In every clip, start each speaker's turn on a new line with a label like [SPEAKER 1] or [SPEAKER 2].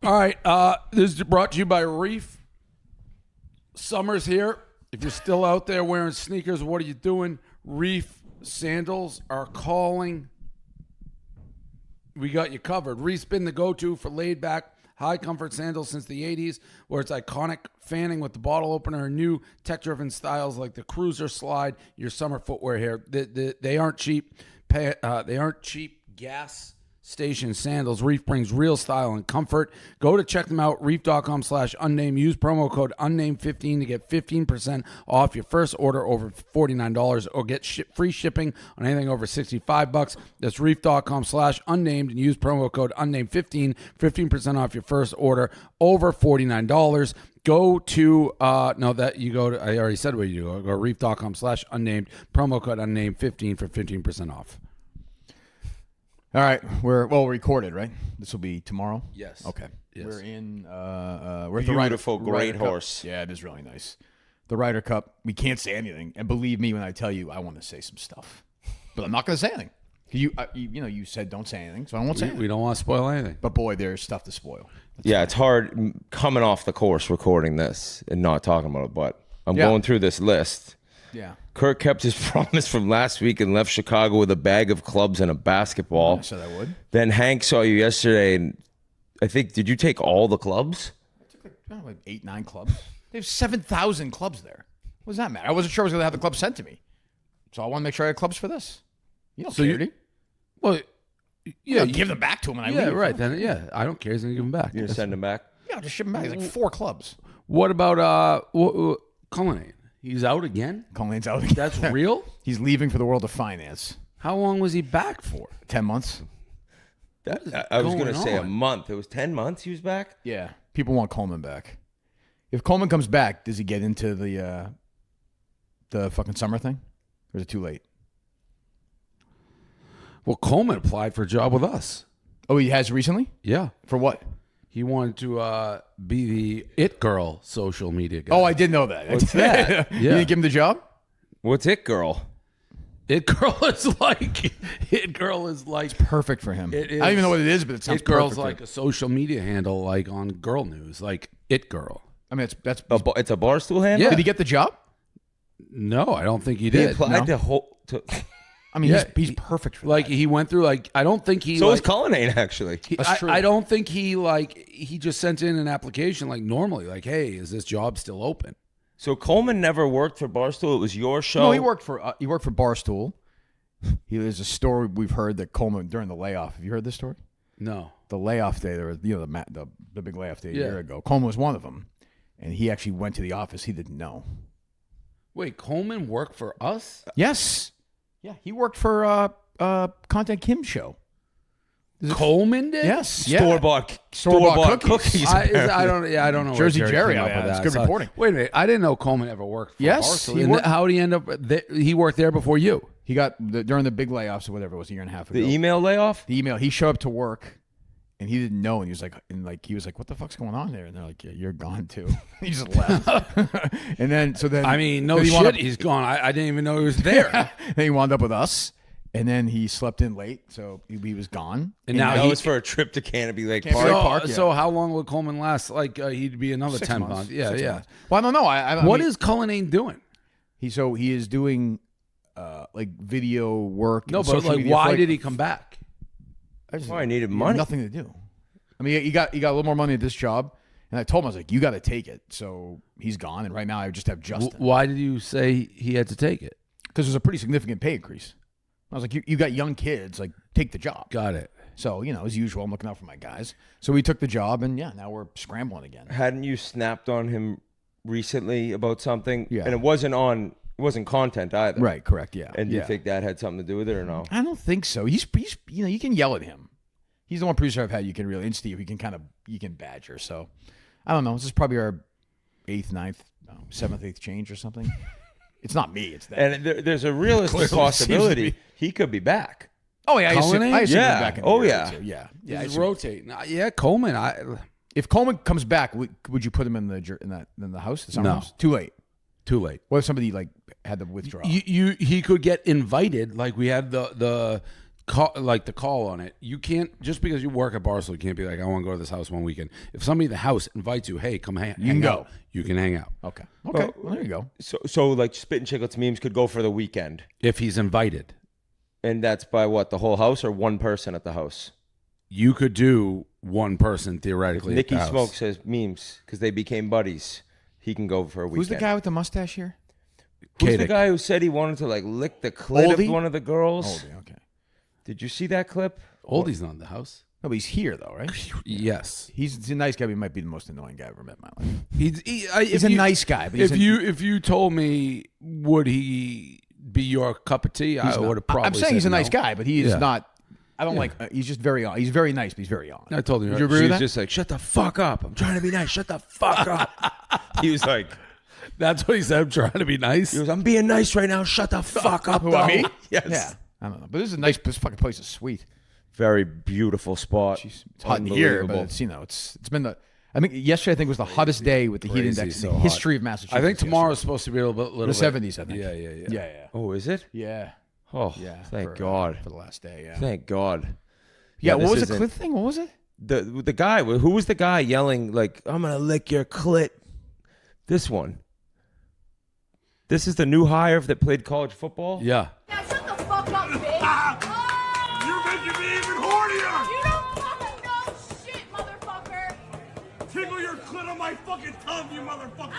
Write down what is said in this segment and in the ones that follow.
[SPEAKER 1] All right. This is brought to you by Reef. Summer's here. If you're still out there wearing sneakers, what are you doing? Reef sandals are calling. We got you covered. Reef's been the go-to for laid-back, high-comfort sandals since the 80s, where it's iconic fanning with the bottle opener and new tech-driven styles like the Cruiser Slide, your summer footwear here. They aren't cheap. They aren't cheap gas station sandals. Reef brings real style and comfort. Go to check them out, reef.com/unnamed. Use promo code unnamed15 to get 15% off your first order over $49 or get free shipping on anything over $65. That's reef.com/unnamed and use promo code unnamed15, 15% off your first order over $49. Go to, I already said where you go. Go to reef.com/unnamed, promo code unnamed15 for 15% off.
[SPEAKER 2] All right, we're recorded, right? This will be tomorrow.
[SPEAKER 1] Yes.
[SPEAKER 2] Okay.
[SPEAKER 1] Yes.
[SPEAKER 2] We're in. We're
[SPEAKER 3] at the beautiful, great horse.
[SPEAKER 2] Yeah, it is really nice. The Ryder Cup. We can't say anything, and believe me when I tell you, I want to say some stuff, but I'm not going to say anything. You said don't say anything, so I won't say anything.
[SPEAKER 1] We don't want to spoil anything.
[SPEAKER 2] But boy, there's stuff to spoil.
[SPEAKER 3] It's hard coming off the course recording this and not talking about it, but I'm going through this list.
[SPEAKER 2] Yeah.
[SPEAKER 3] Kirk kept his promise from last week and left Chicago with a bag of clubs and a basketball.
[SPEAKER 2] I said I would.
[SPEAKER 3] Then Hank saw you yesterday, and I think, did you take all the clubs?
[SPEAKER 2] I took like 8, 9 clubs. They have 7,000 clubs there. What does that matter? I wasn't sure I was going to have the clubs sent to me. So I want to make sure I had clubs for this. You don't care, do you?
[SPEAKER 1] Well, yeah.
[SPEAKER 2] Give them back to him when I leave.
[SPEAKER 1] Yeah, right. Then, I don't care. He's going to give them back.
[SPEAKER 3] You're going to send them back?
[SPEAKER 2] Yeah, I'll just ship them back. It's like 4 clubs.
[SPEAKER 1] What about Cullinane? He's out again?
[SPEAKER 2] Culliнаne's out again.
[SPEAKER 1] That's real?
[SPEAKER 2] He's leaving for the world of finance.
[SPEAKER 1] How long was he back for?
[SPEAKER 2] 10 months.
[SPEAKER 3] I was going to say a month. It was 10 months he was back?
[SPEAKER 2] Yeah. People want Coleman back. If Coleman comes back, does he get into the fucking summer thing? Or is it too late?
[SPEAKER 1] Well, Coleman applied for a job with us.
[SPEAKER 2] Oh, he has recently?
[SPEAKER 1] Yeah.
[SPEAKER 2] For what?
[SPEAKER 1] He wanted to be the it girl social media guy.
[SPEAKER 2] Oh, I did know that.
[SPEAKER 1] What's that?
[SPEAKER 2] You didn't give him the job?
[SPEAKER 3] What's it, girl?
[SPEAKER 1] It girl is like
[SPEAKER 2] perfect for him.
[SPEAKER 1] It is,
[SPEAKER 2] I don't even know what it is, but it sounds
[SPEAKER 1] it girl's
[SPEAKER 2] perfect.
[SPEAKER 1] like a social media handle, like on Girl News, like it girl.
[SPEAKER 2] I mean, it's
[SPEAKER 3] It's a Barstool handle?
[SPEAKER 1] Yeah.
[SPEAKER 2] Did he get the job?
[SPEAKER 1] No, I don't think he
[SPEAKER 3] He
[SPEAKER 1] did.
[SPEAKER 3] applied
[SPEAKER 1] No.
[SPEAKER 2] I mean, he's perfect for
[SPEAKER 1] like
[SPEAKER 2] that.
[SPEAKER 1] he went through like I don't think he.
[SPEAKER 3] So
[SPEAKER 1] like,
[SPEAKER 3] is Cullinane, actually.
[SPEAKER 2] That's true.
[SPEAKER 1] I don't think he just sent in an application like normally, like, hey, is this job still open?
[SPEAKER 3] So Coleman never worked for Barstool. It was your show.
[SPEAKER 2] No, he worked for Barstool. There's a story we've heard that Coleman during the layoff. Have you heard this story?
[SPEAKER 1] No.
[SPEAKER 2] The layoff day, there was the big layoff day a year ago. Coleman was one of them, and he actually went to the office. He didn't know.
[SPEAKER 1] Wait, Coleman worked for us?
[SPEAKER 2] Yes. Yeah, he worked for Content Kim's show.
[SPEAKER 1] Coleman did?
[SPEAKER 2] Yes.
[SPEAKER 3] Store-bought cookies.
[SPEAKER 1] I don't know.
[SPEAKER 2] Jersey
[SPEAKER 1] where
[SPEAKER 2] Jerry.
[SPEAKER 1] came up with
[SPEAKER 2] That's
[SPEAKER 1] that.
[SPEAKER 2] good reporting.
[SPEAKER 1] Wait a minute. I didn't know Coleman ever worked for
[SPEAKER 2] Yes,
[SPEAKER 1] Barstool.
[SPEAKER 2] he
[SPEAKER 1] And
[SPEAKER 2] worked-
[SPEAKER 1] how did he end up? He worked there before you.
[SPEAKER 2] He got during the big layoffs or whatever it was a year and a half ago.
[SPEAKER 3] The email layoff?
[SPEAKER 2] The email. He showed up to work, and he didn't know, and he was like, "What the fuck's going on there?" And they're like, "Yeah, you're gone too." He just left. and then
[SPEAKER 1] I mean, no
[SPEAKER 2] then
[SPEAKER 1] shit. He's gone. I didn't even know he was there.
[SPEAKER 2] Then he wound up with us, and then he slept in late, so he was gone.
[SPEAKER 1] And now
[SPEAKER 3] That was for a trip to Canopy Lake
[SPEAKER 2] Canopy
[SPEAKER 3] Park.
[SPEAKER 2] Lake Park, yeah.
[SPEAKER 1] So how long would Coleman last? Like he'd be another
[SPEAKER 2] 6
[SPEAKER 1] 10
[SPEAKER 2] months.
[SPEAKER 1] months. Yeah,
[SPEAKER 2] 6
[SPEAKER 1] yeah.
[SPEAKER 2] months. Well, I don't know.
[SPEAKER 1] What is Cullinane doing?
[SPEAKER 2] he is doing like video work.
[SPEAKER 1] No,
[SPEAKER 2] and
[SPEAKER 1] but
[SPEAKER 2] social
[SPEAKER 1] like,
[SPEAKER 2] media
[SPEAKER 1] why
[SPEAKER 2] for,
[SPEAKER 1] did he come back?
[SPEAKER 2] I just,
[SPEAKER 3] Oh, I needed
[SPEAKER 2] he had
[SPEAKER 3] money.
[SPEAKER 2] Nothing to do. I mean, he got a little more money at this job, and I told him, I was like, you got to take it. So he's gone, and right now I just have Justin.
[SPEAKER 1] Why did you say he had to take it?
[SPEAKER 2] Because there's a pretty significant pay increase. I was like, you got young kids, like take the job.
[SPEAKER 1] Got it.
[SPEAKER 2] So, as usual, I'm looking out for my guys. So we took the job, and now we're scrambling again.
[SPEAKER 3] Hadn't you snapped on him recently about something?
[SPEAKER 2] Yeah.
[SPEAKER 3] And it wasn't content either.
[SPEAKER 2] Right, correct, yeah.
[SPEAKER 3] And do
[SPEAKER 2] yeah.
[SPEAKER 3] you think that had something to do with it or no?
[SPEAKER 2] I don't think so. He's you can yell at him. He's the one producer I've had you can really, and Steve, you can badger. So, I don't know. This is probably our 8th, 9th, 7th, 8th change or something. It's not me. It's that.
[SPEAKER 3] And there's a realistic possibility he could be back.
[SPEAKER 2] Oh, yeah. I assume
[SPEAKER 1] Cullinane?
[SPEAKER 2] he's
[SPEAKER 3] Yeah.
[SPEAKER 2] back in
[SPEAKER 3] Oh,
[SPEAKER 2] the year
[SPEAKER 3] yeah.
[SPEAKER 2] or two. Yeah.
[SPEAKER 1] Yeah,
[SPEAKER 2] Yeah. I
[SPEAKER 1] he's
[SPEAKER 2] assume-
[SPEAKER 1] rotating. Yeah, Coleman.
[SPEAKER 2] If Coleman comes back, would you put him in the house? The summer
[SPEAKER 1] No.
[SPEAKER 2] house? Too late.
[SPEAKER 1] Too late.
[SPEAKER 2] What if somebody had to withdraw?
[SPEAKER 1] He could get invited. Like we had the the call on it. You can't, just because you work at Barstool, you can't be like, I want to go to this house one weekend. If somebody in the house invites you, hey, come hang out. You can hang out.
[SPEAKER 2] Okay. Well, there you go.
[SPEAKER 3] So like Spit and Chicklets memes could go for the weekend.
[SPEAKER 1] If he's invited.
[SPEAKER 3] And that's by what, the whole house or one person at the house?
[SPEAKER 1] You could do one person theoretically.
[SPEAKER 3] If Nicky
[SPEAKER 1] at the house.
[SPEAKER 3] Smoke says memes because they became buddies. He can go for a weekend.
[SPEAKER 2] Who's the guy with the mustache here?
[SPEAKER 3] Who's the guy who said he wanted to like lick the clit of one of the girls?
[SPEAKER 2] Oldie, okay.
[SPEAKER 3] Did you see that clip?
[SPEAKER 1] Oldie's not in the house.
[SPEAKER 2] No, but he's here though, right?
[SPEAKER 1] Yes.
[SPEAKER 2] He's a nice guy, but he might be the most annoying guy I've ever met in my life.
[SPEAKER 1] He's
[SPEAKER 2] a nice guy. But
[SPEAKER 1] if you told me, would he be your cup of tea? I would have probably
[SPEAKER 2] I'm saying
[SPEAKER 1] said
[SPEAKER 2] he's a nice
[SPEAKER 1] no.
[SPEAKER 2] guy, but he is not. I don't like. He's just very on. He's very nice, but he's very on.
[SPEAKER 1] I told you.
[SPEAKER 2] Would you agree with that?
[SPEAKER 3] Just like, shut the fuck up. I'm trying to be nice. Shut the fuck up. He was like,
[SPEAKER 1] that's what he said. I'm trying to be nice.
[SPEAKER 3] he was, I'm being nice right now. Shut the fuck up.
[SPEAKER 2] Who,
[SPEAKER 3] though.
[SPEAKER 2] me?
[SPEAKER 3] Yes.
[SPEAKER 2] Yeah. I don't know, but this is a nice. This fucking place is sweet.
[SPEAKER 3] Very beautiful spot.
[SPEAKER 2] It's hot in here, but it's it's been the. I think yesterday was the hottest day with the heat index in the history of Massachusetts.
[SPEAKER 1] I think tomorrow's supposed to be a little
[SPEAKER 2] the
[SPEAKER 1] bit
[SPEAKER 2] 70s. I think.
[SPEAKER 1] Yeah.
[SPEAKER 3] Oh, is it?
[SPEAKER 2] Yeah.
[SPEAKER 3] Oh,
[SPEAKER 2] Yeah.
[SPEAKER 3] thank God.
[SPEAKER 2] For the last day. Yeah.
[SPEAKER 3] Thank God.
[SPEAKER 2] Yeah. What
[SPEAKER 3] this
[SPEAKER 2] was the
[SPEAKER 3] isn't-
[SPEAKER 2] clit thing? What was it?
[SPEAKER 3] The guy, who was the guy yelling like, I'm going to lick your clit? This one. This is the new hire that played college football?
[SPEAKER 1] Yeah.
[SPEAKER 4] Now shut the fuck up, bitch!
[SPEAKER 5] You're making me even hornier!
[SPEAKER 4] You don't fucking know shit, motherfucker!
[SPEAKER 5] Tickle your clit on my fucking tongue, you motherfucker!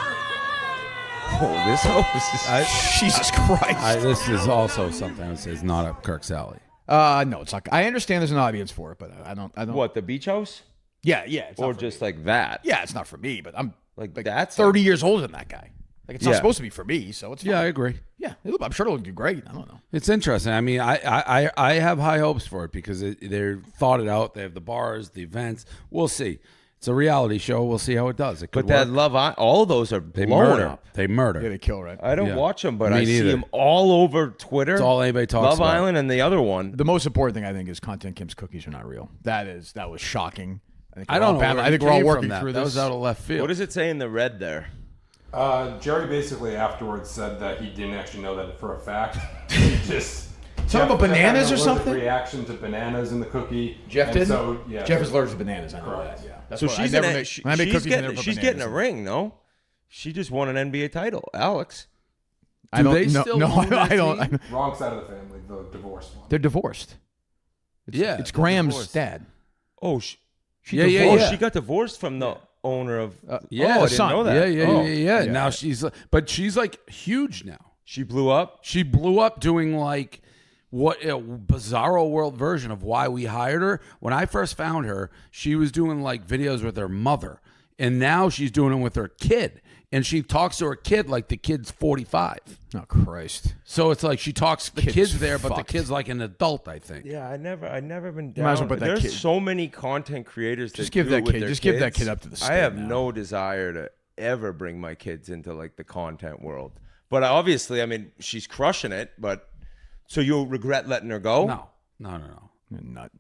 [SPEAKER 3] Oh, this host is...
[SPEAKER 2] Jesus Christ.
[SPEAKER 1] This is also something I would say is not up Kirk's alley.
[SPEAKER 2] No, it's not. I understand there's an audience for it, but I don't.
[SPEAKER 3] What, the beach house?
[SPEAKER 2] Yeah. It's
[SPEAKER 3] Or
[SPEAKER 2] not for
[SPEAKER 3] just
[SPEAKER 2] me.
[SPEAKER 3] like that?
[SPEAKER 2] Yeah, it's not for me, but I'm
[SPEAKER 3] Like that's
[SPEAKER 2] 30 years older than that guy. Like it's not
[SPEAKER 3] Yeah.
[SPEAKER 2] supposed to be for me, so it's fine.
[SPEAKER 1] Yeah, I agree.
[SPEAKER 2] Yeah, I'm sure it'll do great. I don't know.
[SPEAKER 1] It's interesting. I mean, I have high hopes for it because they're thought it out. They have the bars, the events. We'll see. It's a reality show. We'll see how it does. It could
[SPEAKER 3] But that
[SPEAKER 1] work.
[SPEAKER 3] Love Island, all those are
[SPEAKER 1] They
[SPEAKER 3] blown
[SPEAKER 1] murder.
[SPEAKER 3] up.
[SPEAKER 1] They murder.
[SPEAKER 2] Yeah, they kill, right?
[SPEAKER 3] I don't
[SPEAKER 1] Yeah.
[SPEAKER 3] watch them, but
[SPEAKER 1] Me
[SPEAKER 3] I see
[SPEAKER 1] neither.
[SPEAKER 3] them all over Twitter.
[SPEAKER 1] It's all anybody talks
[SPEAKER 3] Love
[SPEAKER 1] about.
[SPEAKER 3] Island and the other one.
[SPEAKER 2] The most important thing I think is Content Kim's cookies are not real. That was shocking.
[SPEAKER 1] I don't know.
[SPEAKER 2] I think we're all working through
[SPEAKER 1] That
[SPEAKER 2] this.
[SPEAKER 1] was out of left field.
[SPEAKER 3] What does it say in the red there?
[SPEAKER 6] Jerry basically afterwards said that he didn't actually know that for a fact. He just
[SPEAKER 2] Something about bananas
[SPEAKER 6] had
[SPEAKER 2] or
[SPEAKER 6] an allergic
[SPEAKER 2] something?
[SPEAKER 6] Reaction to bananas in the cookie.
[SPEAKER 2] Jeff
[SPEAKER 6] And
[SPEAKER 2] didn't.
[SPEAKER 6] So, yeah,
[SPEAKER 2] Jeff is allergic to bananas. I know
[SPEAKER 6] Correct.
[SPEAKER 2] that. Yeah. That's
[SPEAKER 3] So
[SPEAKER 2] why
[SPEAKER 3] she's
[SPEAKER 2] I never
[SPEAKER 3] in
[SPEAKER 2] make, when I make cookies, I never put
[SPEAKER 3] she's
[SPEAKER 2] bananas
[SPEAKER 3] getting a
[SPEAKER 2] in.
[SPEAKER 3] ring, no? She just won an NBA title, Alex.
[SPEAKER 2] I don't.
[SPEAKER 1] they
[SPEAKER 2] no,
[SPEAKER 1] still
[SPEAKER 2] no,
[SPEAKER 1] own that
[SPEAKER 2] I don't.
[SPEAKER 1] team?
[SPEAKER 6] Wrong side of the family, the divorced one.
[SPEAKER 2] They're divorced.
[SPEAKER 1] Yeah,
[SPEAKER 2] It's
[SPEAKER 1] they're
[SPEAKER 2] Graham's
[SPEAKER 1] divorced.
[SPEAKER 2] dad.
[SPEAKER 3] Oh,
[SPEAKER 1] Yeah.
[SPEAKER 3] she got divorced from the owner of.
[SPEAKER 1] Yeah,
[SPEAKER 3] I
[SPEAKER 2] the
[SPEAKER 3] didn't
[SPEAKER 2] son.
[SPEAKER 3] know that.
[SPEAKER 1] Yeah. Now she's like huge now.
[SPEAKER 3] She blew up.
[SPEAKER 1] She blew up doing like what a bizarro world version of why we hired her. When I first found her, she was doing like videos with her mother, and now she's doing them with her kid. And she talks to her kid like the kid's 45.
[SPEAKER 2] Oh Christ!
[SPEAKER 1] So it's like she talks the
[SPEAKER 2] Kid's
[SPEAKER 1] kid's there, but the
[SPEAKER 2] fucked.
[SPEAKER 1] kid's like an adult, I think.
[SPEAKER 3] Yeah, I never been
[SPEAKER 2] might as
[SPEAKER 3] down.
[SPEAKER 2] well put that
[SPEAKER 3] There's
[SPEAKER 2] kid-
[SPEAKER 3] so many content creators.
[SPEAKER 2] Just
[SPEAKER 3] that
[SPEAKER 2] give
[SPEAKER 3] do
[SPEAKER 2] that
[SPEAKER 3] it with
[SPEAKER 2] kid-
[SPEAKER 3] their
[SPEAKER 2] just give that
[SPEAKER 3] kids.
[SPEAKER 2] kid up to the
[SPEAKER 3] I
[SPEAKER 2] state
[SPEAKER 3] have
[SPEAKER 2] now.
[SPEAKER 3] no desire to ever bring my kids into like the content world. But obviously, I mean, she's crushing it. But so you'll regret letting her go?
[SPEAKER 1] No.
[SPEAKER 2] Nut.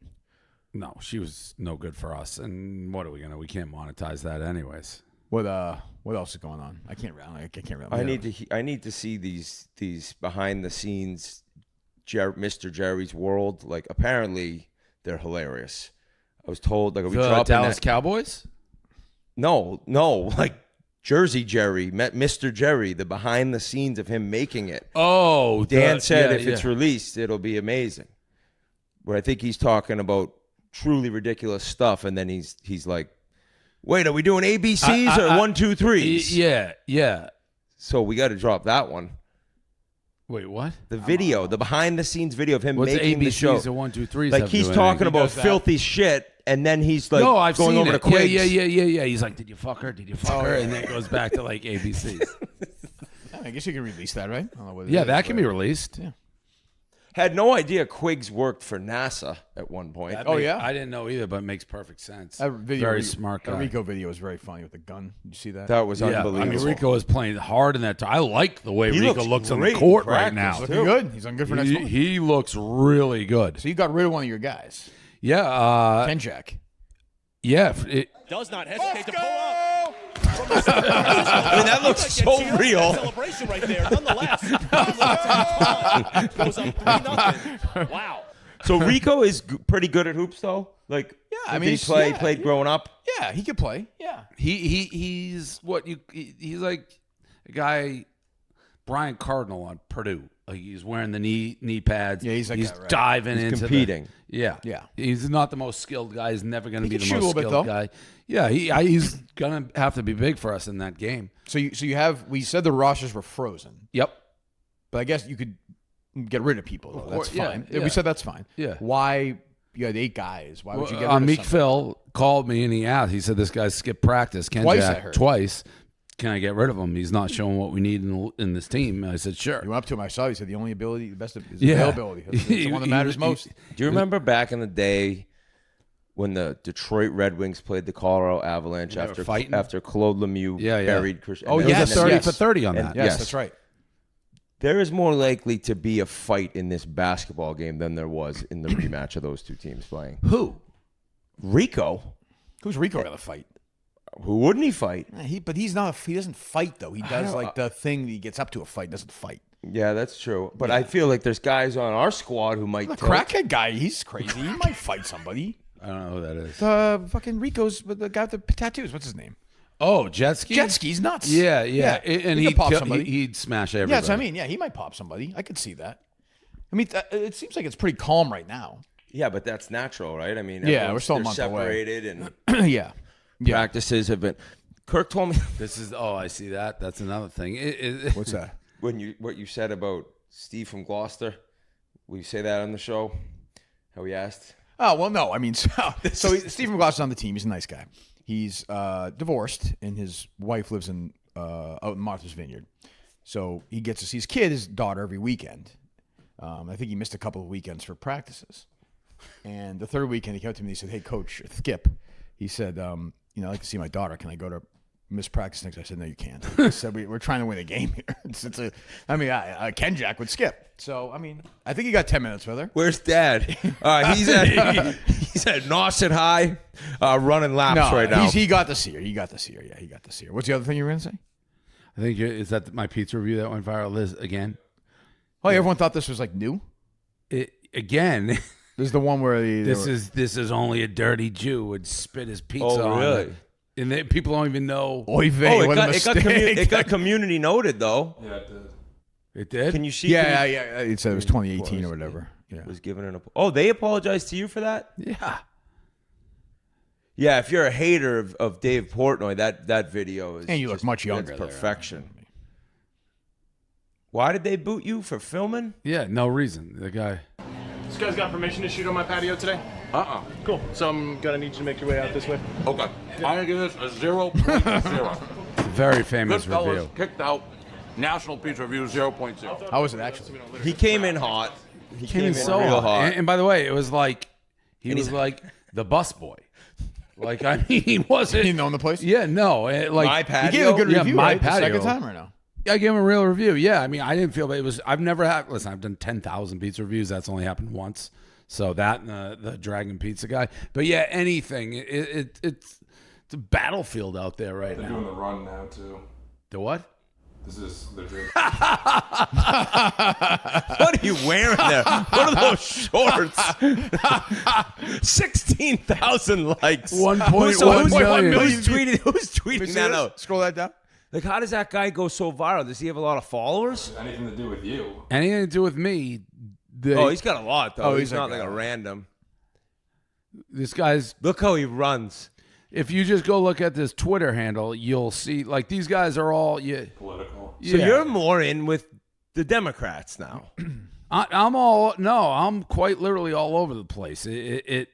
[SPEAKER 1] No, she was no good for us. And what are we gonna? We can't monetize that anyways.
[SPEAKER 2] What else is going on? I can't remember.
[SPEAKER 3] I need to see these behind the scenes, Mr. Jerry's world. Like apparently they're hilarious. I was told like are we
[SPEAKER 1] The
[SPEAKER 3] dropping
[SPEAKER 1] Dallas
[SPEAKER 3] that?
[SPEAKER 1] Cowboys?
[SPEAKER 3] No, like Jersey Jerry met Mr. Jerry. The behind the scenes of him making it.
[SPEAKER 1] Oh,
[SPEAKER 3] Dan said if it's released, it'll be amazing. Where I think he's talking about truly ridiculous stuff, and then he's like, "Wait, are we doing ABCs or 1, 2, 3s?"
[SPEAKER 1] Yeah.
[SPEAKER 3] So we got to drop that one.
[SPEAKER 1] Wait, what?
[SPEAKER 3] The video, the behind the scenes video of him
[SPEAKER 1] What's
[SPEAKER 3] making the show.
[SPEAKER 1] ABCs or 1, 2, 3s?
[SPEAKER 3] Like
[SPEAKER 1] have to
[SPEAKER 3] he's
[SPEAKER 1] do
[SPEAKER 3] talking
[SPEAKER 1] anything?
[SPEAKER 3] about
[SPEAKER 2] does that?
[SPEAKER 3] filthy shit, and then he's like
[SPEAKER 1] No, I've
[SPEAKER 3] going
[SPEAKER 1] seen
[SPEAKER 3] over
[SPEAKER 1] it.
[SPEAKER 3] to Quigs.
[SPEAKER 1] Yeah. He's like, "Did you fuck her? Did you fuck her?" And then it goes back to like ABCs.
[SPEAKER 2] I guess you can release that, right? I don't know what it
[SPEAKER 1] Yeah,
[SPEAKER 2] is,
[SPEAKER 1] that can
[SPEAKER 2] but-
[SPEAKER 1] be released.
[SPEAKER 2] Yeah.
[SPEAKER 3] Had no idea Quigs worked for NASA at one point.
[SPEAKER 2] Oh, yeah?
[SPEAKER 1] I didn't know either, but it makes perfect sense.
[SPEAKER 2] That video,
[SPEAKER 1] Very smart guy.
[SPEAKER 2] That Rico video was very funny with the gun. Did you see that?
[SPEAKER 3] That was
[SPEAKER 1] Yeah,
[SPEAKER 3] unbelievable.
[SPEAKER 1] I mean, Rico is playing hard in that. I like the way
[SPEAKER 3] He
[SPEAKER 1] Rico
[SPEAKER 3] looks
[SPEAKER 1] looks on
[SPEAKER 3] great
[SPEAKER 1] the
[SPEAKER 3] in
[SPEAKER 1] court right
[SPEAKER 3] practice,
[SPEAKER 1] now.
[SPEAKER 2] Looking good. He's on good for next month.
[SPEAKER 1] He looks really good.
[SPEAKER 2] So you got rid of one of your guys,
[SPEAKER 1] Yeah,
[SPEAKER 2] Ken Jack.
[SPEAKER 1] yeah.
[SPEAKER 7] Does not hesitate to pull up.
[SPEAKER 3] I mean, that looks so real.
[SPEAKER 7] Celebration right there. Nonetheless, goes up 3-0. Wow.
[SPEAKER 3] So Rico is pretty good at hoops, though. Like,
[SPEAKER 2] Yeah, I
[SPEAKER 3] did
[SPEAKER 2] mean,
[SPEAKER 3] he played growing up.
[SPEAKER 2] Yeah, he could play. Yeah.
[SPEAKER 1] He's like a guy, Brian Cardinal on Purdue. Like he's wearing the knee pads.
[SPEAKER 2] Yeah, he's like that, right.
[SPEAKER 1] diving
[SPEAKER 3] He's
[SPEAKER 1] into
[SPEAKER 3] competing.
[SPEAKER 1] Yeah. He's not the most skilled guy. He's never going to be
[SPEAKER 2] can
[SPEAKER 1] the
[SPEAKER 2] shoot a
[SPEAKER 1] most
[SPEAKER 2] little bit,
[SPEAKER 1] skilled
[SPEAKER 2] though.
[SPEAKER 1] guy. Yeah, he's going to have to be big for us in that game.
[SPEAKER 2] So you have, we said the rosters were frozen,
[SPEAKER 1] Yep.
[SPEAKER 2] but I guess you could get rid of people. Though. That's
[SPEAKER 1] course, yeah,
[SPEAKER 2] fine.
[SPEAKER 1] yeah.
[SPEAKER 2] We said that's fine.
[SPEAKER 1] Yeah.
[SPEAKER 2] Why? You had 8 guys. Why would you get rid of
[SPEAKER 1] Meek
[SPEAKER 2] somebody?
[SPEAKER 1] Phil called me and he asked. He said this guy skipped practice. Ken
[SPEAKER 2] Twice,
[SPEAKER 1] Jack,
[SPEAKER 2] I heard.
[SPEAKER 1] twice. Can I get rid of him? He's not showing what we need in this team. And I said sure.
[SPEAKER 2] You went up to him. I saw. He said the only ability, the best is
[SPEAKER 1] Yeah.
[SPEAKER 2] availability. That's the one that matters most.
[SPEAKER 3] Do you remember back in the day when the Detroit Red Wings played the Colorado Avalanche
[SPEAKER 1] They were
[SPEAKER 3] after
[SPEAKER 1] fighting?
[SPEAKER 3] after Claude Lemieux buried Christian?
[SPEAKER 1] Oh,
[SPEAKER 3] and
[SPEAKER 1] yeah,
[SPEAKER 3] then-
[SPEAKER 1] 30 for 30 on
[SPEAKER 3] and-
[SPEAKER 1] that.
[SPEAKER 2] Yes,
[SPEAKER 3] Yes.
[SPEAKER 2] that's right.
[SPEAKER 3] There is more likely to be a fight in this basketball game than there was in the rematch of those two teams playing.
[SPEAKER 1] Who?
[SPEAKER 3] Rico,
[SPEAKER 2] Who's Rico going to fight?
[SPEAKER 3] who wouldn't he fight?
[SPEAKER 2] But he's not. He doesn't fight though. He does like the thing. He gets up to a fight. Doesn't fight.
[SPEAKER 3] Yeah, that's true. But I feel like there's guys on our squad who might
[SPEAKER 2] The
[SPEAKER 3] tilt.
[SPEAKER 2] crackhead guy. He's crazy. He might fight somebody.
[SPEAKER 1] I don't know who that is.
[SPEAKER 2] Fucking Rico's with the guy with the tattoos. What's his name?
[SPEAKER 1] Oh, jet ski.
[SPEAKER 2] Jet ski's nuts.
[SPEAKER 1] Yeah. And
[SPEAKER 2] he could pop
[SPEAKER 1] he'd
[SPEAKER 2] somebody.
[SPEAKER 1] he'd smash everybody.
[SPEAKER 2] Yeah, that's what I mean. Yeah, he might pop somebody. I could see that. I mean, it seems like it's pretty calm right now.
[SPEAKER 3] Yeah, but that's natural, right? I mean,
[SPEAKER 2] Yeah,
[SPEAKER 3] everyone's-
[SPEAKER 2] we're still a
[SPEAKER 3] they're
[SPEAKER 2] month away.
[SPEAKER 3] separated and
[SPEAKER 2] yeah.
[SPEAKER 3] practices have been. Kirk told me
[SPEAKER 1] This is. Oh, I see that. That's another thing.
[SPEAKER 2] What's that?
[SPEAKER 3] what you said about Steve from Gloucester. Will you say that on the show? How he asked.
[SPEAKER 2] Oh well, no. I mean, so Stephen Gloucester's on the team. He's a nice guy. He's divorced, and his wife lives in out in Martha's Vineyard. So he gets to see his daughter, every weekend. I think he missed a couple of weekends for practices. And the third weekend, he came up to me and he said, "Hey, Coach Skip," he said, "I'd like to see my daughter. Can I go to miss practice next?" I said, "No, you can't." I said, "We're trying to win a game here." Ken Jack would skip. So I mean, I think he got 10 minutes with her.
[SPEAKER 3] Where's Dad? He's at Nauset High, running laps right now.
[SPEAKER 2] He got to see her. He got to see her. Yeah, he got to see her. What's the other thing you were gonna say?
[SPEAKER 1] I think is that my pizza review that went viral. Liz again.
[SPEAKER 2] Oh, everyone thought this was like new.
[SPEAKER 1] Again.
[SPEAKER 2] This is the one where
[SPEAKER 1] This is only a dirty Jew would spit his pizza
[SPEAKER 3] Oh,
[SPEAKER 1] on
[SPEAKER 3] really?
[SPEAKER 1] it. And people don't even know.
[SPEAKER 2] Oy vey,
[SPEAKER 3] Oh,
[SPEAKER 2] what a mistake.
[SPEAKER 3] it got community noted though.
[SPEAKER 6] Yeah, it did.
[SPEAKER 1] It did?
[SPEAKER 3] Can you see?
[SPEAKER 2] Yeah. It said it was 2018 or whatever. Yeah.
[SPEAKER 3] Was given an. Oh, they apologized to you for that.
[SPEAKER 1] Yeah.
[SPEAKER 3] Yeah, if you're a hater of Dave Portnoy, that video is.
[SPEAKER 2] And you look
[SPEAKER 3] just-
[SPEAKER 2] much younger
[SPEAKER 3] That's
[SPEAKER 2] there.
[SPEAKER 3] perfection. Why did they boot you for filming?
[SPEAKER 1] Yeah, no reason. The guy.
[SPEAKER 7] This guy's got permission to shoot on my patio today? Cool. So I'm gonna need you to make your way out this way.
[SPEAKER 5] Okay. I'm gonna give this a 0.0.
[SPEAKER 1] Very famous
[SPEAKER 5] Goodfellas
[SPEAKER 1] review.
[SPEAKER 5] kicked out. National Pizza Review 0.0.
[SPEAKER 2] How was it actually?
[SPEAKER 3] He came in hot. He came in
[SPEAKER 1] so
[SPEAKER 3] real
[SPEAKER 1] hot.
[SPEAKER 3] hot.
[SPEAKER 1] And by the way, it was like he was like the bus boy. Like I mean, he wasn't.
[SPEAKER 2] You know the place?
[SPEAKER 1] Yeah, no. Like
[SPEAKER 3] My
[SPEAKER 2] He
[SPEAKER 3] patio.
[SPEAKER 2] gave a good
[SPEAKER 1] Yeah,
[SPEAKER 2] review,
[SPEAKER 1] my
[SPEAKER 2] right? The
[SPEAKER 1] patio.
[SPEAKER 2] second time or no?
[SPEAKER 1] I gave him a real review. Yeah, I mean, I didn't feel, but it was. I've never had. Listen, I've done 10,000 pizza reviews. That's only happened once. So that and the Dragon Pizza guy. But yeah, anything. It's a battlefield out there right
[SPEAKER 6] They're
[SPEAKER 1] now.
[SPEAKER 6] doing the run now too.
[SPEAKER 1] The what?
[SPEAKER 6] This is the dream.
[SPEAKER 3] What are you wearing there? What are those shorts? 16,000 likes.
[SPEAKER 1] 1.1 million.
[SPEAKER 3] Who's tweeting that out?
[SPEAKER 2] Scroll that down.
[SPEAKER 3] Like, how does that guy go so viral? Does he have a lot of followers?
[SPEAKER 6] Anything to do with you?
[SPEAKER 1] Anything to do with me?
[SPEAKER 3] Oh, he's got a lot though.
[SPEAKER 2] Oh,
[SPEAKER 3] he's
[SPEAKER 2] he's
[SPEAKER 3] not
[SPEAKER 2] like
[SPEAKER 3] like
[SPEAKER 2] a-
[SPEAKER 3] a random.
[SPEAKER 1] This guy's.
[SPEAKER 3] Look how he runs.
[SPEAKER 1] If you just go look at this Twitter handle, you'll see like these guys are all. Yeah,
[SPEAKER 6] Political.
[SPEAKER 3] So you're more in with the Democrats now.
[SPEAKER 1] I'm all. No, I'm quite literally all over the place. It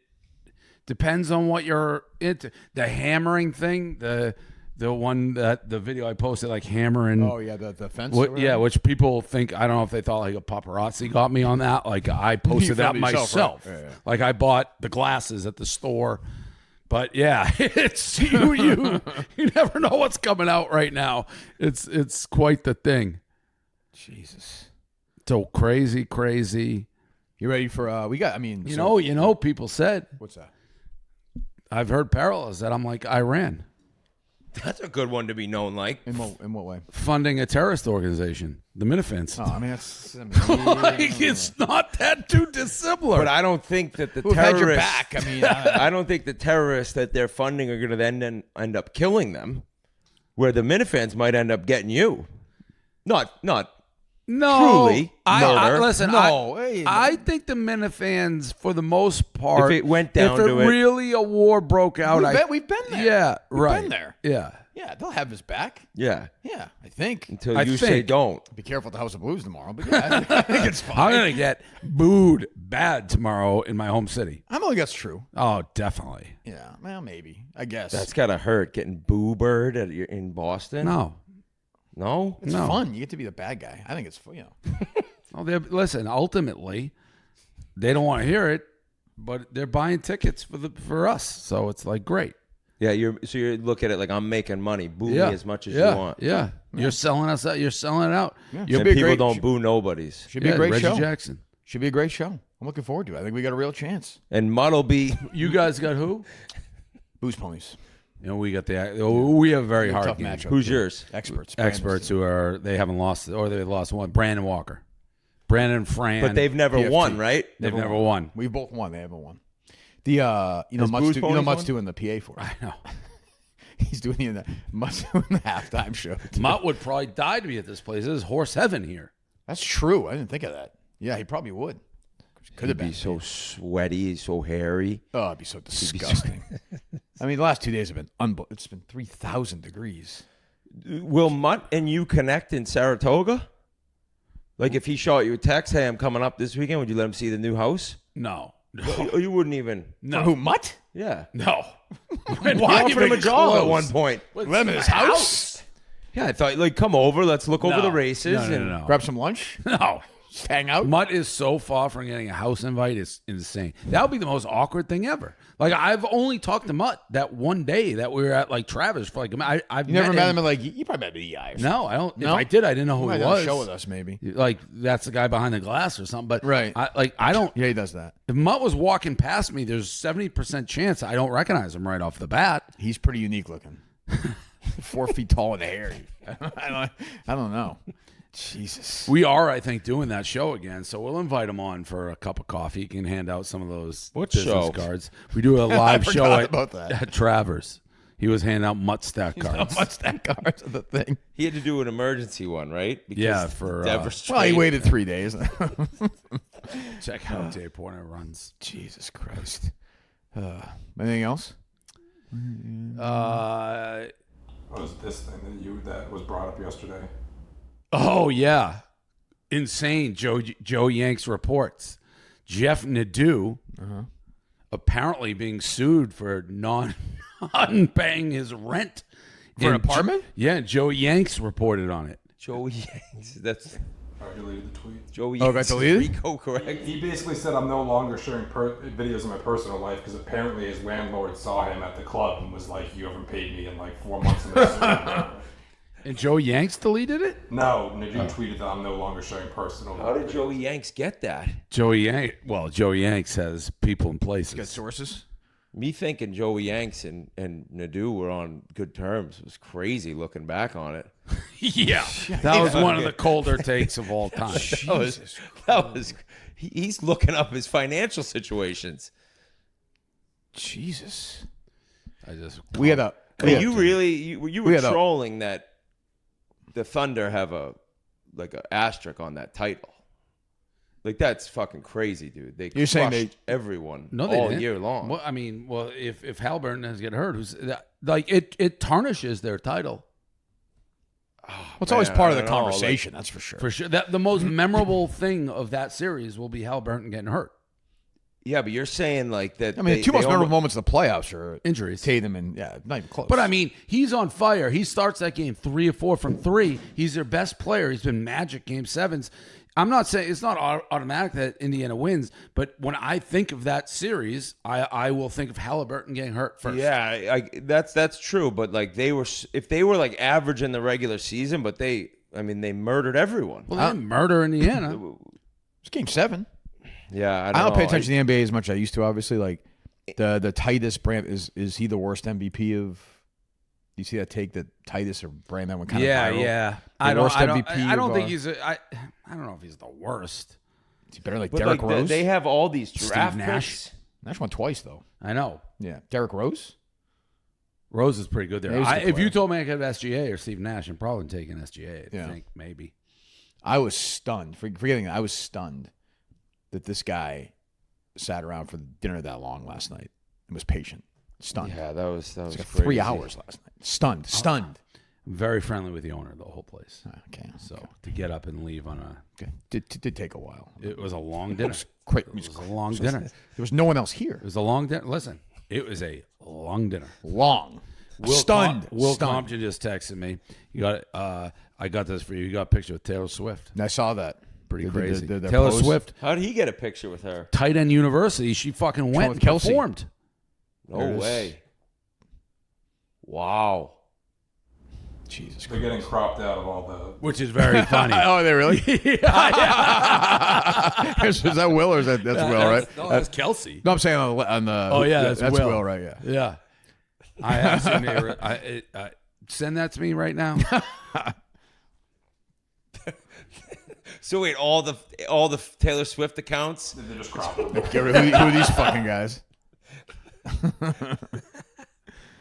[SPEAKER 1] depends on what you're into. The hammering thing, the one that the video I posted, like hammering.
[SPEAKER 2] Oh yeah, the fence.
[SPEAKER 1] What, yeah, which people think, I don't know if they thought like a paparazzi got me on that. Like I posted that
[SPEAKER 2] filmed it yourself,
[SPEAKER 1] myself.
[SPEAKER 2] right? Yeah, yeah.
[SPEAKER 1] Like I bought the glasses at the store. But yeah, it's you never know what's coming out right now. It's quite the thing.
[SPEAKER 2] Jesus.
[SPEAKER 1] So crazy.
[SPEAKER 2] You ready for we got? I mean,
[SPEAKER 1] You know, people said
[SPEAKER 2] what's that?
[SPEAKER 1] I've heard parallels that I'm like Iran.
[SPEAKER 3] That's a good one to be known like.
[SPEAKER 2] In what way?
[SPEAKER 1] Funding a terrorist organization, the Minifans.
[SPEAKER 2] Oh, I mean, that's...
[SPEAKER 1] Like, it's not that too dissimilar.
[SPEAKER 3] But I don't think that the
[SPEAKER 2] Who had your
[SPEAKER 3] terrorists...
[SPEAKER 2] back? I mean,
[SPEAKER 3] I don't think the terrorists that they're funding are going to then end up killing them, where the Minifans might end up getting you. Not
[SPEAKER 1] no,
[SPEAKER 3] truly
[SPEAKER 1] I
[SPEAKER 3] murder.
[SPEAKER 1] listen.
[SPEAKER 2] No,
[SPEAKER 1] I think the Minifans, for the most part,
[SPEAKER 3] If it went down
[SPEAKER 1] if
[SPEAKER 3] to it-
[SPEAKER 1] really a war broke out,
[SPEAKER 2] we've been there.
[SPEAKER 1] yeah, right,
[SPEAKER 2] been there.
[SPEAKER 1] yeah.
[SPEAKER 2] Yeah, they'll have his back.
[SPEAKER 3] Yeah.
[SPEAKER 2] Yeah, I think.
[SPEAKER 3] Until
[SPEAKER 1] I
[SPEAKER 3] you say
[SPEAKER 1] think-
[SPEAKER 3] don't.
[SPEAKER 2] Be careful at the House of Blues tomorrow. But yeah, I think it's fine.
[SPEAKER 1] I'm gonna get booed bad tomorrow in my home city.
[SPEAKER 2] I don't think that's true.
[SPEAKER 1] Oh, definitely.
[SPEAKER 2] Yeah, well, maybe. I guess.
[SPEAKER 3] That's gotta hurt. Getting boo-bird in Boston.
[SPEAKER 1] No,
[SPEAKER 3] No.
[SPEAKER 2] it's
[SPEAKER 1] no.
[SPEAKER 2] fun. You get to be the bad guy. I think it's fun,
[SPEAKER 1] no. Listen. Ultimately, they don't want to hear it, but they're buying tickets for us. So it's like great.
[SPEAKER 3] Yeah. You look at it like I'm making money. Boo
[SPEAKER 1] Yeah,
[SPEAKER 3] me as much as
[SPEAKER 1] yeah,
[SPEAKER 3] you want.
[SPEAKER 1] Yeah, you're selling us out. You're selling it out.
[SPEAKER 2] Yeah.
[SPEAKER 1] You'll
[SPEAKER 3] And
[SPEAKER 1] be a
[SPEAKER 3] people
[SPEAKER 1] great.
[SPEAKER 3] don't boo nobodies.
[SPEAKER 2] Should be a great
[SPEAKER 1] Reggie
[SPEAKER 2] show.
[SPEAKER 1] Jackson.
[SPEAKER 2] Should be a great show. I'm looking forward to it. I think we got a real chance.
[SPEAKER 3] And Mutt'll be.
[SPEAKER 1] You guys got who?
[SPEAKER 2] Booze ponies.
[SPEAKER 1] You know, we got we have a very hard
[SPEAKER 2] Tough
[SPEAKER 1] game.
[SPEAKER 2] matchup.
[SPEAKER 3] Who's yours?
[SPEAKER 2] Experts.
[SPEAKER 1] Experts who are they haven't lost or they lost one. Brandon Walker, Brandon Fran,
[SPEAKER 3] But they've never
[SPEAKER 2] PFT.
[SPEAKER 3] won, right?
[SPEAKER 1] they've never won.
[SPEAKER 2] We've both won. They haven't won. The
[SPEAKER 3] Has
[SPEAKER 2] Mutt's
[SPEAKER 3] Booze Ponies
[SPEAKER 2] Mutt's
[SPEAKER 3] won?
[SPEAKER 2] doing the PA for it.
[SPEAKER 1] I know.
[SPEAKER 2] He's doing Mutt's doing the halftime show.
[SPEAKER 1] Mutt would probably die to be at this place. This is horse heaven here.
[SPEAKER 2] That's true. I didn't think of that. Yeah, he probably would. Could have
[SPEAKER 3] He'd
[SPEAKER 2] been.
[SPEAKER 3] be so sweaty, so hairy.
[SPEAKER 2] Oh, it'd be so disgusting. I mean, the last 2 days have been it's been 3,000 degrees.
[SPEAKER 3] Will Mutt and you connect in Saratoga? Like if he shot you a text, hey, I'm coming up this weekend, would you let him see the new house?
[SPEAKER 1] No,
[SPEAKER 3] Or you wouldn't even.
[SPEAKER 2] For who, Mutt?
[SPEAKER 3] Yeah.
[SPEAKER 1] no.
[SPEAKER 3] You offered him a job at one point.
[SPEAKER 2] Let him in his house?
[SPEAKER 3] Yeah, I thought, like, come over, let's look over the races.
[SPEAKER 1] No.
[SPEAKER 2] Grab some lunch?
[SPEAKER 1] No.
[SPEAKER 2] Just hang out?
[SPEAKER 1] Mutt is so far from getting a house invite. It's insane. That would be the most awkward thing ever. Like I've only talked to Mutt that one day that we were at like Travis for like I've
[SPEAKER 2] You never met him at like, you probably met him at EI or something.
[SPEAKER 1] No, I don't.
[SPEAKER 2] No?
[SPEAKER 1] If I did, I didn't know who
[SPEAKER 2] He
[SPEAKER 1] he
[SPEAKER 2] might have a
[SPEAKER 1] was.
[SPEAKER 2] show with us, maybe.
[SPEAKER 1] Like that's the guy behind the glass or something. But
[SPEAKER 2] Right.
[SPEAKER 1] I don't.
[SPEAKER 2] Yeah, he does that.
[SPEAKER 1] If Mutt was walking past me, there's 70% chance I don't recognize him right off the bat.
[SPEAKER 2] He's pretty unique looking. 4 feet tall and hairy. I don't know. Jesus.
[SPEAKER 1] We are, I think, doing that show again. So we'll invite him on for a cup of coffee. He can hand out some of those
[SPEAKER 3] What
[SPEAKER 1] business
[SPEAKER 3] show?
[SPEAKER 1] cards. We do a live show
[SPEAKER 2] forgot
[SPEAKER 1] at,
[SPEAKER 2] about that.
[SPEAKER 1] at Travers. He was handing out Mutt stack cards.
[SPEAKER 2] How much that cards of the thing?
[SPEAKER 3] He had to do an emergency one, right? Because
[SPEAKER 1] Yeah, for,
[SPEAKER 3] Devers
[SPEAKER 2] Well, he
[SPEAKER 3] traded.
[SPEAKER 2] waited 3 days.
[SPEAKER 1] Check out Dave Portnoy runs.
[SPEAKER 2] Jesus Christ. Anything else?
[SPEAKER 6] What was this thing that was brought up yesterday?
[SPEAKER 1] Oh yeah, insane. Joe Yanks reports Jeff Nadu apparently being sued for not paying his rent
[SPEAKER 2] For an apartment?
[SPEAKER 1] Yeah, Joe Yanks reported on it.
[SPEAKER 3] Joey Yanks. That's
[SPEAKER 6] I deleted the tweet.
[SPEAKER 3] Joey
[SPEAKER 2] Oh,
[SPEAKER 3] Yanks.
[SPEAKER 2] got deleted?
[SPEAKER 3] Rico, correct?
[SPEAKER 6] He basically said I'm no longer sharing videos of my personal life because apparently his landlord saw him at the club and was like, "You haven't paid me in like 4 months."
[SPEAKER 1] And Joe Yanks deleted it?
[SPEAKER 6] No, Nadu tweeted that I'm no longer sharing personal.
[SPEAKER 3] How did Joey Yanks get that?
[SPEAKER 1] Joe Yanks has people in places.
[SPEAKER 2] Got sources?
[SPEAKER 3] Me thinking Joey Yanks and Nadu were on good terms was crazy looking back on it.
[SPEAKER 1] Yeah. That was one of the colder takes of all time.
[SPEAKER 3] That was he's looking up his financial situations.
[SPEAKER 2] Jesus.
[SPEAKER 3] You were trolling that the Thunder have a asterisk on that title. Like that's fucking crazy, dude. They
[SPEAKER 2] You're saying
[SPEAKER 3] crushed everyone
[SPEAKER 1] No, they
[SPEAKER 3] all
[SPEAKER 1] didn't.
[SPEAKER 3] year long.
[SPEAKER 1] Well, I mean, if Halliburton has get hurt, it tarnishes their title.
[SPEAKER 2] Well, it's always
[SPEAKER 3] Man,
[SPEAKER 2] part
[SPEAKER 3] I
[SPEAKER 2] of the
[SPEAKER 3] don't know,
[SPEAKER 2] conversation, that's for sure.
[SPEAKER 1] For sure. That the most memorable thing of that series will be Halliburton getting hurt.
[SPEAKER 3] Yeah, but you're saying like that.
[SPEAKER 2] I mean, the two most memorable moments of the playoffs are
[SPEAKER 1] Injuries.
[SPEAKER 2] Tatum and, not even close.
[SPEAKER 1] But I mean, he's on fire. He starts that game 3 or 4 from 3. He's their best player. He's been magic game 7s. I'm not saying it's not automatic that Indiana wins, but when I think of that series, I will think of Halliburton getting hurt first.
[SPEAKER 3] Yeah, that's true. But like if they were like average in the regular season, but they murdered everyone.
[SPEAKER 1] Well, they didn't murder Indiana.
[SPEAKER 2] It's game 7.
[SPEAKER 3] Yeah,
[SPEAKER 2] I don't pay attention to the NBA as much as I used to, obviously. Like, the tightest brand is he the worst MVP of You see that take that Titus or Brandon went kind
[SPEAKER 1] Yeah,
[SPEAKER 2] of viral?
[SPEAKER 1] yeah.
[SPEAKER 2] The worst MVP
[SPEAKER 1] I don't
[SPEAKER 2] of,
[SPEAKER 1] think he's. I don't know if he's the worst.
[SPEAKER 2] Is he better like
[SPEAKER 3] But
[SPEAKER 2] Derrick
[SPEAKER 3] like
[SPEAKER 2] Rose?
[SPEAKER 3] they have all these draft
[SPEAKER 1] Steve Nash.
[SPEAKER 3] picks.
[SPEAKER 2] Nash won twice though.
[SPEAKER 1] I know.
[SPEAKER 2] Yeah, Derrick Rose.
[SPEAKER 1] Rose is pretty good there.
[SPEAKER 2] Yeah, he's a good
[SPEAKER 1] If you
[SPEAKER 2] player.
[SPEAKER 1] told me I could have SGA or Steve Nash, I'm probably taking SGA. I
[SPEAKER 2] Yeah.
[SPEAKER 1] think maybe.
[SPEAKER 2] I was stunned. Forgetting that, I was stunned that this guy sat around for dinner that long last night and was patient. Stunned.
[SPEAKER 3] Yeah, that was
[SPEAKER 2] It's like
[SPEAKER 3] crazy.
[SPEAKER 2] 3 hours last night. Stunned. Stunned.
[SPEAKER 1] I'm very friendly with the owner of the whole place.
[SPEAKER 2] Okay.
[SPEAKER 1] So to get up and leave on a,
[SPEAKER 2] Okay. Did take a while.
[SPEAKER 1] it was a long dinner.
[SPEAKER 2] Great.
[SPEAKER 1] It was a long dinner.
[SPEAKER 2] There was no one else here.
[SPEAKER 1] It was a long dinner. Listen, it was a long dinner.
[SPEAKER 2] Long. Stunned.
[SPEAKER 1] Will
[SPEAKER 2] Stunned.
[SPEAKER 1] Compton just texted me. You got. I got this for you. You got a picture with Taylor Swift.
[SPEAKER 2] I saw that.
[SPEAKER 1] Pretty
[SPEAKER 2] The-
[SPEAKER 1] crazy.
[SPEAKER 2] their
[SPEAKER 1] Taylor
[SPEAKER 2] pose.
[SPEAKER 1] Swift,
[SPEAKER 3] How did he get a picture with her?
[SPEAKER 1] tight end university. She fucking went
[SPEAKER 2] with
[SPEAKER 1] and
[SPEAKER 2] Kelsey.
[SPEAKER 1] performed.
[SPEAKER 3] No
[SPEAKER 2] There it is.
[SPEAKER 3] way. Wow.
[SPEAKER 2] Jesus
[SPEAKER 6] They're
[SPEAKER 2] Christ.
[SPEAKER 6] getting cropped out of all the.
[SPEAKER 1] Which is very funny.
[SPEAKER 2] Oh, are they really? Is that Will or is that's Will, right?
[SPEAKER 1] No, that's Kelsey.
[SPEAKER 2] No, I'm saying on the.
[SPEAKER 1] Oh, yeah, that's Will.
[SPEAKER 2] Will, right? Yeah.
[SPEAKER 1] Yeah. I have seen send that to me right now.
[SPEAKER 3] So wait, all the Taylor Swift accounts?
[SPEAKER 6] They're just cropped them.
[SPEAKER 2] Who are these fucking guys?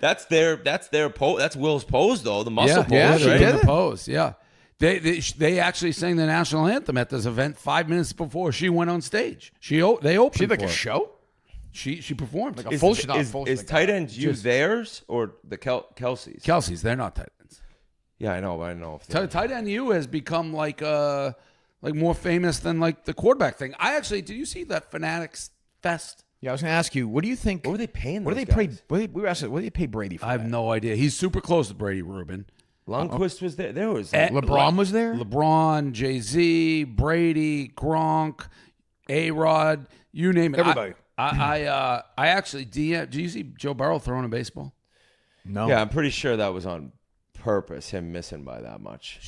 [SPEAKER 3] That's their pose. That's Will's pose though. The muscle pose.
[SPEAKER 2] yeah, she
[SPEAKER 3] right?
[SPEAKER 2] did
[SPEAKER 1] the
[SPEAKER 2] it.
[SPEAKER 1] pose. Yeah. They actually sang the national anthem at this event 5 minutes before she went on stage. They opened.
[SPEAKER 2] She had like
[SPEAKER 1] for
[SPEAKER 2] a
[SPEAKER 1] her.
[SPEAKER 2] show?
[SPEAKER 1] She performed.
[SPEAKER 2] Like a full shot.
[SPEAKER 3] Is tight ends you theirs or the Kelsey's?
[SPEAKER 1] Kelsey's. They're not tight ends.
[SPEAKER 3] Yeah, I know, but I don't know if they're...
[SPEAKER 1] Tight end U has become like more famous than like the quarterback thing. Did you see that Fanatics Fest?
[SPEAKER 2] Yeah, I was going to ask you, what do you think?
[SPEAKER 3] What were they paying?
[SPEAKER 2] What do
[SPEAKER 3] those
[SPEAKER 2] they pay?
[SPEAKER 3] guys?
[SPEAKER 2] We were asking, what do they pay Brady for?
[SPEAKER 1] I have
[SPEAKER 2] that?
[SPEAKER 1] no idea. He's super close to Brady Rubin.
[SPEAKER 3] Lundqvist was there. There was
[SPEAKER 2] LeBron was there.
[SPEAKER 1] LeBron, Jay-Z, Brady, Gronk, A-Rod, you name it.
[SPEAKER 2] Everybody.
[SPEAKER 1] I actually DM'd. Did you see Joe Burrow throwing a baseball?
[SPEAKER 2] No.
[SPEAKER 3] Yeah, I'm pretty sure that was on purpose. Him missing by that much.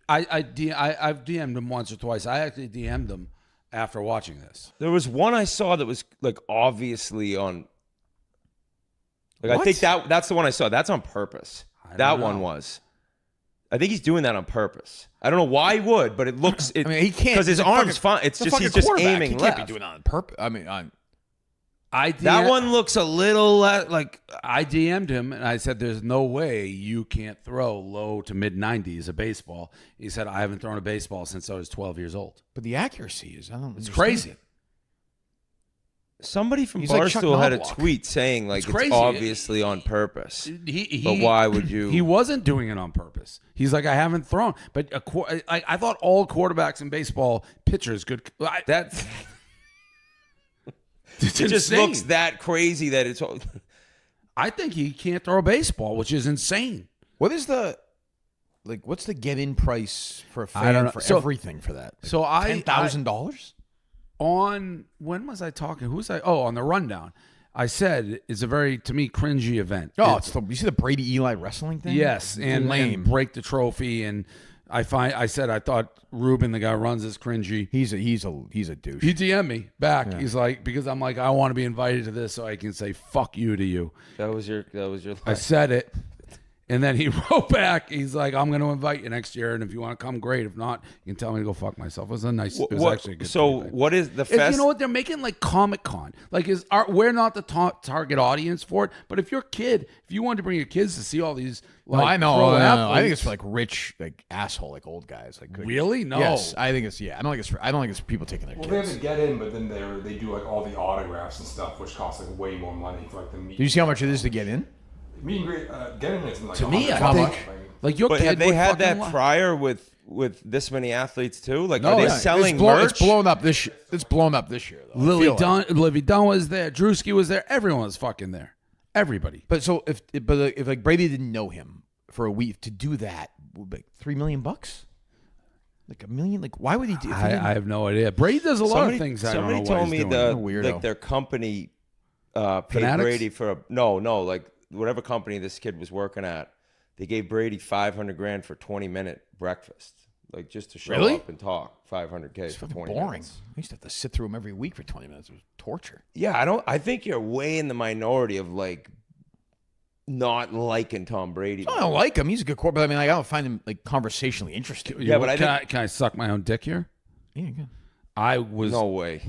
[SPEAKER 1] I've DM'd him once or twice. I actually DM'd him after watching this.
[SPEAKER 3] There was one I saw that was like obviously on. Like I
[SPEAKER 2] What?
[SPEAKER 3] think that's the one I saw. That's on purpose.
[SPEAKER 1] don't
[SPEAKER 3] That
[SPEAKER 1] know.
[SPEAKER 3] one was. I think he's doing that on purpose. I don't know why he would, but it looks.
[SPEAKER 2] I mean, he can't
[SPEAKER 3] because his
[SPEAKER 2] he's a
[SPEAKER 3] arm's
[SPEAKER 2] fucking-
[SPEAKER 3] fine. It's
[SPEAKER 2] he's a
[SPEAKER 3] just he's
[SPEAKER 2] fucking
[SPEAKER 3] just
[SPEAKER 2] quarterback.
[SPEAKER 3] aiming
[SPEAKER 2] He
[SPEAKER 3] left.
[SPEAKER 2] can't be doing that on purpose. I mean,
[SPEAKER 3] That one looks a little like.
[SPEAKER 1] I DM'd him and I said, "There's no way you can't throw low to mid 90s a baseball." He said, "I haven't thrown a baseball since I was 12 years old."
[SPEAKER 2] but the accuracy is, I don't.
[SPEAKER 1] It's
[SPEAKER 2] understand
[SPEAKER 1] crazy.
[SPEAKER 2] it.
[SPEAKER 3] Somebody from
[SPEAKER 2] He's like Chuck
[SPEAKER 3] Barstool had a
[SPEAKER 2] Knobloch.
[SPEAKER 3] tweet saying like
[SPEAKER 1] It's
[SPEAKER 3] it's
[SPEAKER 1] crazy.
[SPEAKER 3] obviously on purpose.
[SPEAKER 1] He,
[SPEAKER 3] But why would you?
[SPEAKER 1] He wasn't doing it on purpose. He's like, I haven't thrown. But I thought all quarterbacks in baseball, pitchers, good.
[SPEAKER 3] That's
[SPEAKER 1] It's
[SPEAKER 3] it. Just
[SPEAKER 1] insane.
[SPEAKER 3] looks that crazy that it's.
[SPEAKER 1] I think he can't throw a baseball, which is insane.
[SPEAKER 2] What is the what's the get-in price for a
[SPEAKER 1] I
[SPEAKER 2] fan
[SPEAKER 1] don't know.
[SPEAKER 2] for
[SPEAKER 1] So-
[SPEAKER 2] everything for that?
[SPEAKER 1] So
[SPEAKER 2] $10,000.
[SPEAKER 1] when was I talking? Who was I? Oh, on the rundown. I said it's a very, to me, cringy event.
[SPEAKER 2] Oh, you see the Brady Eli wrestling thing?
[SPEAKER 1] Yes,
[SPEAKER 2] It's
[SPEAKER 1] and
[SPEAKER 2] lame.
[SPEAKER 1] break the trophy. And I said I thought Ruben, the guy who runs, is cringy.
[SPEAKER 2] He's a douche.
[SPEAKER 1] He DM'd me back. He's like, because I'm like, I want to be invited to this so I can say fuck you to you.
[SPEAKER 3] That was your.
[SPEAKER 1] I said it. And then he wrote back. He's like, I'm going to invite you next year. And if you want to come, great. If not, you can tell me to go fuck myself. It was a nice, it was actually a good
[SPEAKER 3] So
[SPEAKER 1] thing.
[SPEAKER 3] what is the
[SPEAKER 1] If
[SPEAKER 3] fest?
[SPEAKER 1] you know what? They're making like Comic-Con. Like, we're not the target audience for it. But if you're a kid, if you wanted to bring your kids to see all these,
[SPEAKER 2] No,
[SPEAKER 1] like,
[SPEAKER 2] I know.
[SPEAKER 1] pro
[SPEAKER 2] I think
[SPEAKER 1] athletes-
[SPEAKER 2] it's for like rich, like asshole, like old guys. Like
[SPEAKER 1] Really? No.
[SPEAKER 2] Yes, I think it's I don't think it's people taking their
[SPEAKER 6] Well, they have
[SPEAKER 2] kids.
[SPEAKER 6] to get in, but then they do like all the autographs and stuff, which costs like way more money for like the meet.
[SPEAKER 2] Do you see how much it is to get in?
[SPEAKER 6] Meet and greet, get in is like
[SPEAKER 1] To me, I
[SPEAKER 6] $100.
[SPEAKER 1] think,
[SPEAKER 6] Like,
[SPEAKER 1] like your
[SPEAKER 3] But
[SPEAKER 1] kid
[SPEAKER 3] have they
[SPEAKER 1] would
[SPEAKER 3] had
[SPEAKER 1] fucking
[SPEAKER 3] that prior with this many athletes too? Like,
[SPEAKER 1] No,
[SPEAKER 3] are they
[SPEAKER 1] yeah.
[SPEAKER 3] selling
[SPEAKER 2] It's
[SPEAKER 3] merch?
[SPEAKER 2] blown up this. It's blown up this year though. I
[SPEAKER 1] Lily
[SPEAKER 2] feel like.
[SPEAKER 1] Dunn was there. Drewski was there. Everyone was fucking there. Everybody.
[SPEAKER 2] But so if like Brady didn't know him for a week to do that, would be like $3 million, like $1 million. Like why would he do?
[SPEAKER 1] I have no idea. Brady does a lot of things. I don't know
[SPEAKER 3] Somebody
[SPEAKER 1] what
[SPEAKER 3] told
[SPEAKER 1] he's
[SPEAKER 3] me
[SPEAKER 1] doing.
[SPEAKER 3] the
[SPEAKER 2] Weirdo.
[SPEAKER 3] like their company paid
[SPEAKER 1] Fanatics?
[SPEAKER 3] Brady for a no, like whatever company this kid was working at, they gave Brady $500,000 for 20-minute breakfast, like just to show
[SPEAKER 1] Really?
[SPEAKER 3] up and talk. $500K
[SPEAKER 2] It's
[SPEAKER 3] for
[SPEAKER 2] fucking
[SPEAKER 3] 20
[SPEAKER 2] boring.
[SPEAKER 3] minutes.
[SPEAKER 2] I used to have to sit through him every week for 20 minutes. It was torture.
[SPEAKER 3] Yeah, I think you're way in the minority of like not liking Tom Brady.
[SPEAKER 2] I don't like him. He's a good quarterback. I mean, I don't find him like conversationally interesting.
[SPEAKER 3] Yeah, but
[SPEAKER 1] can I suck my own dick here?
[SPEAKER 2] Yeah, good.
[SPEAKER 1] I was
[SPEAKER 3] No way.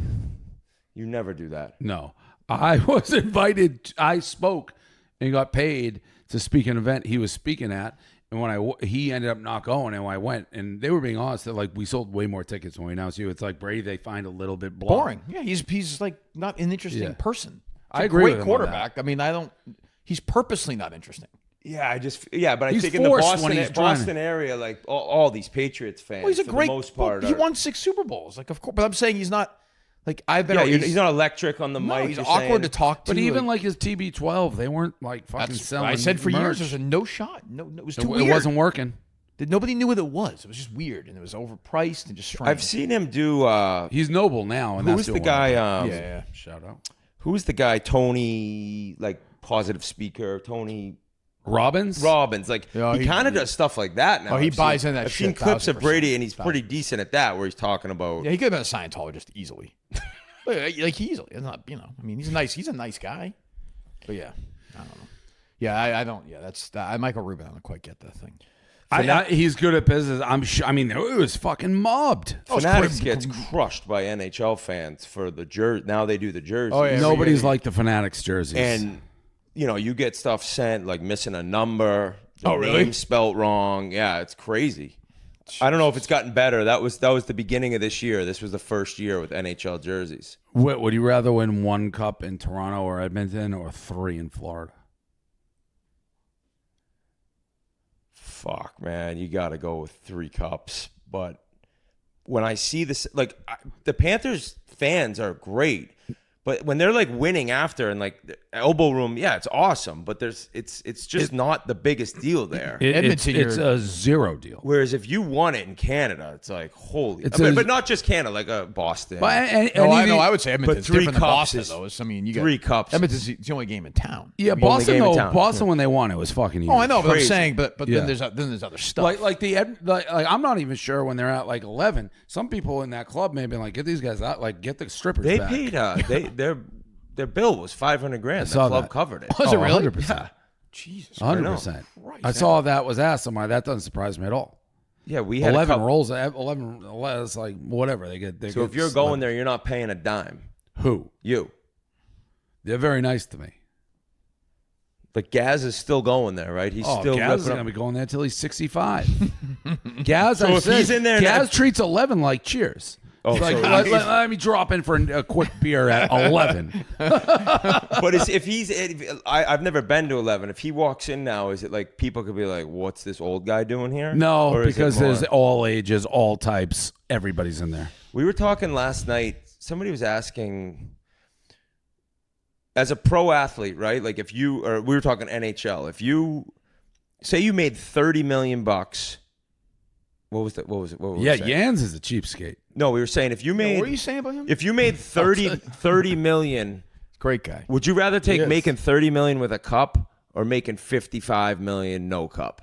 [SPEAKER 3] You never do that.
[SPEAKER 1] No, I was invited. I spoke and got paid to speak an event he was speaking at. And when he ended up not going, and when I went, and they were being honest that like we sold way more tickets when we announced you. It's like Brady, they find a little bit
[SPEAKER 2] boring. Yeah, he's like not an interesting person.
[SPEAKER 1] I agree with him on
[SPEAKER 2] quarterback. I mean, he's purposely not interesting.
[SPEAKER 3] Yeah, but I
[SPEAKER 1] He's
[SPEAKER 3] think in the
[SPEAKER 1] forced when he's
[SPEAKER 3] Boston area, like all these Patriots fans,
[SPEAKER 2] Well, he's a
[SPEAKER 3] for
[SPEAKER 2] great.
[SPEAKER 3] the most part,
[SPEAKER 2] he won 6 Super Bowls. Like, of course, but I'm saying he's not. Like I've been.
[SPEAKER 3] Yeah, he's not electric on the
[SPEAKER 2] no,
[SPEAKER 3] mic.
[SPEAKER 2] he's
[SPEAKER 3] you're
[SPEAKER 2] awkward
[SPEAKER 3] saying.
[SPEAKER 2] to talk to.
[SPEAKER 1] But even like his TB12, they weren't like fucking selling.
[SPEAKER 2] I said for
[SPEAKER 1] merch.
[SPEAKER 2] years, there's a no shot. No, it was too
[SPEAKER 1] It
[SPEAKER 2] weird.
[SPEAKER 1] wasn't working.
[SPEAKER 2] Nobody knew what it was. It was just weird, and it was overpriced and just strange.
[SPEAKER 3] I've seen him do.
[SPEAKER 1] He's noble now. And
[SPEAKER 3] Who
[SPEAKER 1] that's
[SPEAKER 3] was the guy?
[SPEAKER 2] yeah.
[SPEAKER 1] Shout out.
[SPEAKER 3] Who was the guy? Tony, like positive speaker. Tony
[SPEAKER 1] Robbins.
[SPEAKER 3] Like
[SPEAKER 2] Yeah,
[SPEAKER 3] he kind of does stuff like that now.
[SPEAKER 2] he
[SPEAKER 3] I've
[SPEAKER 2] buys
[SPEAKER 3] seen-
[SPEAKER 2] in that
[SPEAKER 3] I've
[SPEAKER 2] shit,
[SPEAKER 3] seen clips of
[SPEAKER 2] 1000%.
[SPEAKER 3] Brady, and he's pretty decent at that, where he's talking about.
[SPEAKER 2] Yeah, he could have been a Scientologist easily. like easily. It's not, I mean, he's a nice guy. But yeah, I don't know. Yeah, I don't. Yeah, that's Michael Rubin. I don't quite get that thing.
[SPEAKER 1] He's good at business. I'm sure. I mean, it was fucking mobbed.
[SPEAKER 3] Fanatics gets crushed by NHL fans for the jersey. Now they do the jerseys.
[SPEAKER 2] Oh, yeah.
[SPEAKER 1] Nobody's like the Fanatics jerseys.
[SPEAKER 3] And you get stuff sent like missing a number. The
[SPEAKER 2] really?
[SPEAKER 3] name spelt wrong. Yeah, it's crazy. I don't know if it's gotten better. That was the beginning of this year. This was the first year with NHL jerseys.
[SPEAKER 1] Would you rather win 1 cup in Toronto or Edmonton or 3 in Florida?
[SPEAKER 3] Fuck, man, you got to go with 3 cups. But when I see this, like the Panthers fans are great, but when they're like winning after and like the elbow room, yeah, it's awesome. But it's just not the biggest deal there.
[SPEAKER 1] It's a zero deal.
[SPEAKER 3] Whereas if you won it in Canada, it's like holy.
[SPEAKER 1] It's
[SPEAKER 3] But not just Canada, like Boston.
[SPEAKER 1] But
[SPEAKER 2] I know. I would say Edmonton's
[SPEAKER 3] 3
[SPEAKER 2] different than
[SPEAKER 3] cups
[SPEAKER 2] Boston,
[SPEAKER 3] is-
[SPEAKER 2] though. I mean, you got
[SPEAKER 3] 3 cups.
[SPEAKER 2] Edmonton's the only game in town.
[SPEAKER 1] Yeah,
[SPEAKER 3] only
[SPEAKER 1] Boston
[SPEAKER 3] game in
[SPEAKER 1] though.
[SPEAKER 3] town.
[SPEAKER 1] Boston when they won, it was fucking huge.
[SPEAKER 2] Oh, I know, but
[SPEAKER 3] Crazy.
[SPEAKER 2] I'm saying, but
[SPEAKER 1] Yeah.
[SPEAKER 2] then there's other stuff.
[SPEAKER 1] Like I'm not even sure when they're at like 11. Some people in that club may have been like, get these guys out, like get the strippers
[SPEAKER 3] They
[SPEAKER 1] back.
[SPEAKER 3] paid. Their bill was $500,000. The
[SPEAKER 1] saw
[SPEAKER 3] club
[SPEAKER 1] that.
[SPEAKER 3] covered it.
[SPEAKER 2] Was it really?
[SPEAKER 1] 100%.
[SPEAKER 3] Yeah.
[SPEAKER 2] Jesus,
[SPEAKER 1] 100%.
[SPEAKER 2] Christ.
[SPEAKER 1] I saw that was asked. I'm like, that doesn't surprise me at all.
[SPEAKER 3] Yeah, we had
[SPEAKER 1] 11
[SPEAKER 3] a
[SPEAKER 1] rolls. 11. It's like whatever they get.
[SPEAKER 3] So if you're going there, you're not paying a dime.
[SPEAKER 1] who?
[SPEAKER 3] You.
[SPEAKER 1] They're very nice to me.
[SPEAKER 3] But Gaz is still going there, right? He's still
[SPEAKER 1] Gaz is
[SPEAKER 3] ripping
[SPEAKER 1] gonna
[SPEAKER 3] up.
[SPEAKER 1] be going there till he's 65. Gaz,
[SPEAKER 3] So
[SPEAKER 1] I
[SPEAKER 3] if
[SPEAKER 1] said,
[SPEAKER 3] he's in there
[SPEAKER 1] Gaz
[SPEAKER 3] next-
[SPEAKER 1] treats 11 like cheers.
[SPEAKER 3] Oh,
[SPEAKER 1] He's like,
[SPEAKER 3] so
[SPEAKER 1] let me drop in for a quick beer at 11.
[SPEAKER 3] But I've never been to 11. If he walks in now, is it like people could be like, "What's this old guy doing here?"
[SPEAKER 1] No,
[SPEAKER 3] Or is it
[SPEAKER 1] because
[SPEAKER 3] more-
[SPEAKER 1] there's all ages, all types. Everybody's in there.
[SPEAKER 3] We were talking last night. Somebody was asking, as a pro athlete, right? Like we were talking NHL. If you say you made $30 million, what was that? What was it? What were we
[SPEAKER 1] Yeah,
[SPEAKER 3] saying?
[SPEAKER 1] Yans is a cheapskate.
[SPEAKER 3] No, we were saying if you made,
[SPEAKER 2] what are you saying about him?
[SPEAKER 3] if you made 30 million,
[SPEAKER 2] Great guy.
[SPEAKER 3] would you rather take
[SPEAKER 1] He is.
[SPEAKER 3] making 30 million with a cup or making 55 million no cup?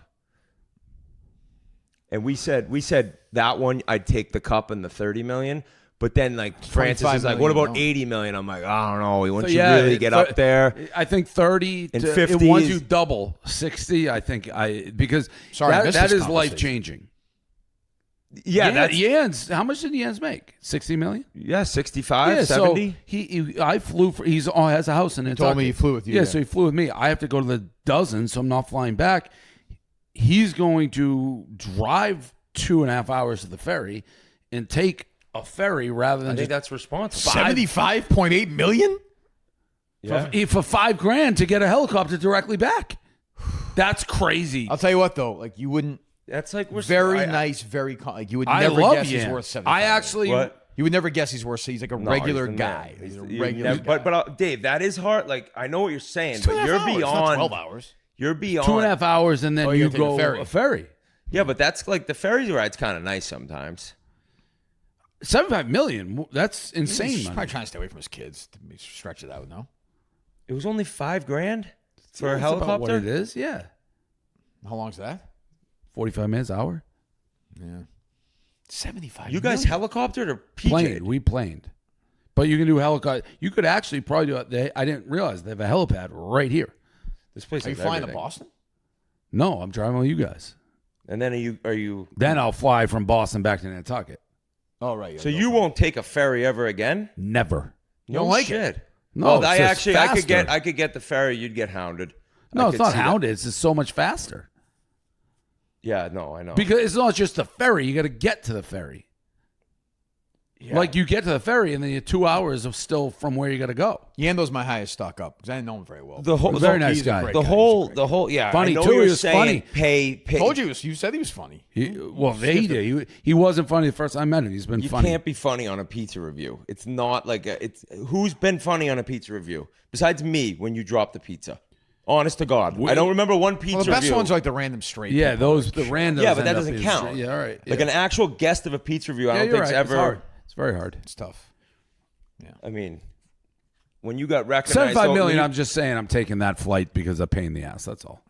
[SPEAKER 3] And we said that one I'd take the cup and the 30 million. But then like Francis is like, what
[SPEAKER 2] million,
[SPEAKER 3] about
[SPEAKER 2] no.
[SPEAKER 3] 80 million? I'm like, I don't know. Once
[SPEAKER 1] So,
[SPEAKER 3] you really get up there,
[SPEAKER 1] I think 30
[SPEAKER 3] And
[SPEAKER 1] to
[SPEAKER 3] 50
[SPEAKER 1] once
[SPEAKER 3] is-
[SPEAKER 1] you double 60. I think because
[SPEAKER 2] Sorry, I missed
[SPEAKER 1] that
[SPEAKER 2] this
[SPEAKER 1] is life changing.
[SPEAKER 3] yeah, that's
[SPEAKER 1] Yans. How much did Yans make? 60 million.
[SPEAKER 3] 65,
[SPEAKER 1] Yeah,
[SPEAKER 3] 70.
[SPEAKER 1] so he I flew for. He's has a house in Nantucket.
[SPEAKER 2] told me he flew with you,
[SPEAKER 1] Yeah,
[SPEAKER 2] yeah.
[SPEAKER 1] so he flew with me. I have to go to the dozen, so I'm not flying back. He's going to drive 2.5 hours to the ferry and take a ferry rather than
[SPEAKER 3] I think
[SPEAKER 1] just
[SPEAKER 3] that's responsible.
[SPEAKER 2] 75.8 million.
[SPEAKER 3] Yeah.
[SPEAKER 1] for $5,000 to get a helicopter directly back. That's crazy.
[SPEAKER 2] I'll tell you what though, like you wouldn't.
[SPEAKER 3] That's like
[SPEAKER 2] Very nice, very like you would
[SPEAKER 1] I
[SPEAKER 2] never
[SPEAKER 1] love
[SPEAKER 2] guess he's
[SPEAKER 1] Yan.
[SPEAKER 2] worth 75.
[SPEAKER 1] I actually
[SPEAKER 3] What?
[SPEAKER 2] You would never guess he's worth. He's like a
[SPEAKER 3] No,
[SPEAKER 2] regular
[SPEAKER 3] he's the
[SPEAKER 2] guy.
[SPEAKER 3] man.
[SPEAKER 2] He's a
[SPEAKER 3] You
[SPEAKER 2] regular
[SPEAKER 3] never-
[SPEAKER 2] guy.
[SPEAKER 3] But Dave, that is hard. Like I know what you're saying,
[SPEAKER 2] It's 2.5
[SPEAKER 3] but you're
[SPEAKER 2] hours, not
[SPEAKER 3] beyond
[SPEAKER 2] 12 hours.
[SPEAKER 3] You're beyond
[SPEAKER 1] 2.5 hours and then
[SPEAKER 2] Oh, you
[SPEAKER 1] you
[SPEAKER 2] gotta take
[SPEAKER 1] go
[SPEAKER 2] a ferry.
[SPEAKER 1] a ferry.
[SPEAKER 3] Yeah, but that's like the ferry ride's kind of nice sometimes.
[SPEAKER 1] 75 million. That's insane
[SPEAKER 2] He's
[SPEAKER 1] money.
[SPEAKER 2] probably trying to stay away from his kids. To stretch it out, no?
[SPEAKER 3] It was only $5,000 for a
[SPEAKER 1] That's about
[SPEAKER 3] helicopter.
[SPEAKER 1] what it is. Yeah,
[SPEAKER 2] How long's that?
[SPEAKER 1] 45 minutes, hour.
[SPEAKER 2] Yeah. 75.
[SPEAKER 3] You guys
[SPEAKER 2] million?
[SPEAKER 3] helicoptered or PJ'd?
[SPEAKER 1] Planed. We planed. But you can do helicopter. You could actually probably do it. I didn't realize they have a helipad right here.
[SPEAKER 3] This place
[SPEAKER 2] Are you
[SPEAKER 3] has
[SPEAKER 2] flying to
[SPEAKER 3] everything.
[SPEAKER 2] Boston?
[SPEAKER 1] No, I'm driving with you guys.
[SPEAKER 3] And then are you?
[SPEAKER 1] Then I'll fly from Boston back to Nantucket.
[SPEAKER 2] Oh, right.
[SPEAKER 3] So you won't take a ferry ever again?
[SPEAKER 1] Never.
[SPEAKER 2] You don't like
[SPEAKER 3] shit.
[SPEAKER 2] it?
[SPEAKER 1] No,
[SPEAKER 3] Well,
[SPEAKER 1] it's just faster.
[SPEAKER 3] I could get the ferry. You'd get hounded.
[SPEAKER 1] No,
[SPEAKER 3] I
[SPEAKER 1] it's
[SPEAKER 3] could
[SPEAKER 1] not
[SPEAKER 3] see that.
[SPEAKER 1] hounded. It's just so much faster.
[SPEAKER 3] Yeah, no, I know.
[SPEAKER 1] Because it's not just the ferry. You got to get to the ferry.
[SPEAKER 3] Yeah.
[SPEAKER 1] Like you get to the ferry and then you're 2 hours of still from where you got to go.
[SPEAKER 2] Yando's my highest stock up because I didn't know him very well.
[SPEAKER 3] The whole,
[SPEAKER 1] Very
[SPEAKER 3] the,
[SPEAKER 1] nice
[SPEAKER 2] he's a
[SPEAKER 1] guy.
[SPEAKER 2] great
[SPEAKER 3] the
[SPEAKER 2] guy.
[SPEAKER 3] whole, yeah.
[SPEAKER 1] Funny,
[SPEAKER 3] I know
[SPEAKER 1] too.
[SPEAKER 3] you're
[SPEAKER 1] He was
[SPEAKER 3] saying
[SPEAKER 1] funny.
[SPEAKER 3] Pay.
[SPEAKER 2] Told you said he was funny.
[SPEAKER 1] He wasn't funny the first time I met him. He's been
[SPEAKER 3] You
[SPEAKER 1] funny.
[SPEAKER 3] can't be funny on a pizza review. It's not like it's who's been funny on a pizza review besides me when you drop the pizza. Honest to God, I don't remember one pizza
[SPEAKER 2] Well, the best
[SPEAKER 3] review.
[SPEAKER 2] ones are like the random straight.
[SPEAKER 1] Yeah,
[SPEAKER 2] people.
[SPEAKER 1] those the randoms.
[SPEAKER 3] Yeah, but
[SPEAKER 1] end
[SPEAKER 3] that
[SPEAKER 1] up
[SPEAKER 3] doesn't
[SPEAKER 1] being
[SPEAKER 3] count.
[SPEAKER 1] straight- Yeah, all right.
[SPEAKER 3] Like
[SPEAKER 1] yeah.
[SPEAKER 3] an actual guest of a pizza review, I
[SPEAKER 1] Yeah,
[SPEAKER 3] don't
[SPEAKER 1] you're
[SPEAKER 3] think's
[SPEAKER 1] right.
[SPEAKER 3] ever.
[SPEAKER 1] It's hard. It's very hard.
[SPEAKER 2] It's tough.
[SPEAKER 3] I mean, when you got recognized,
[SPEAKER 1] 75 million.
[SPEAKER 3] when you-
[SPEAKER 1] I'm just saying I'm taking that flight because of pain in the ass. That's all.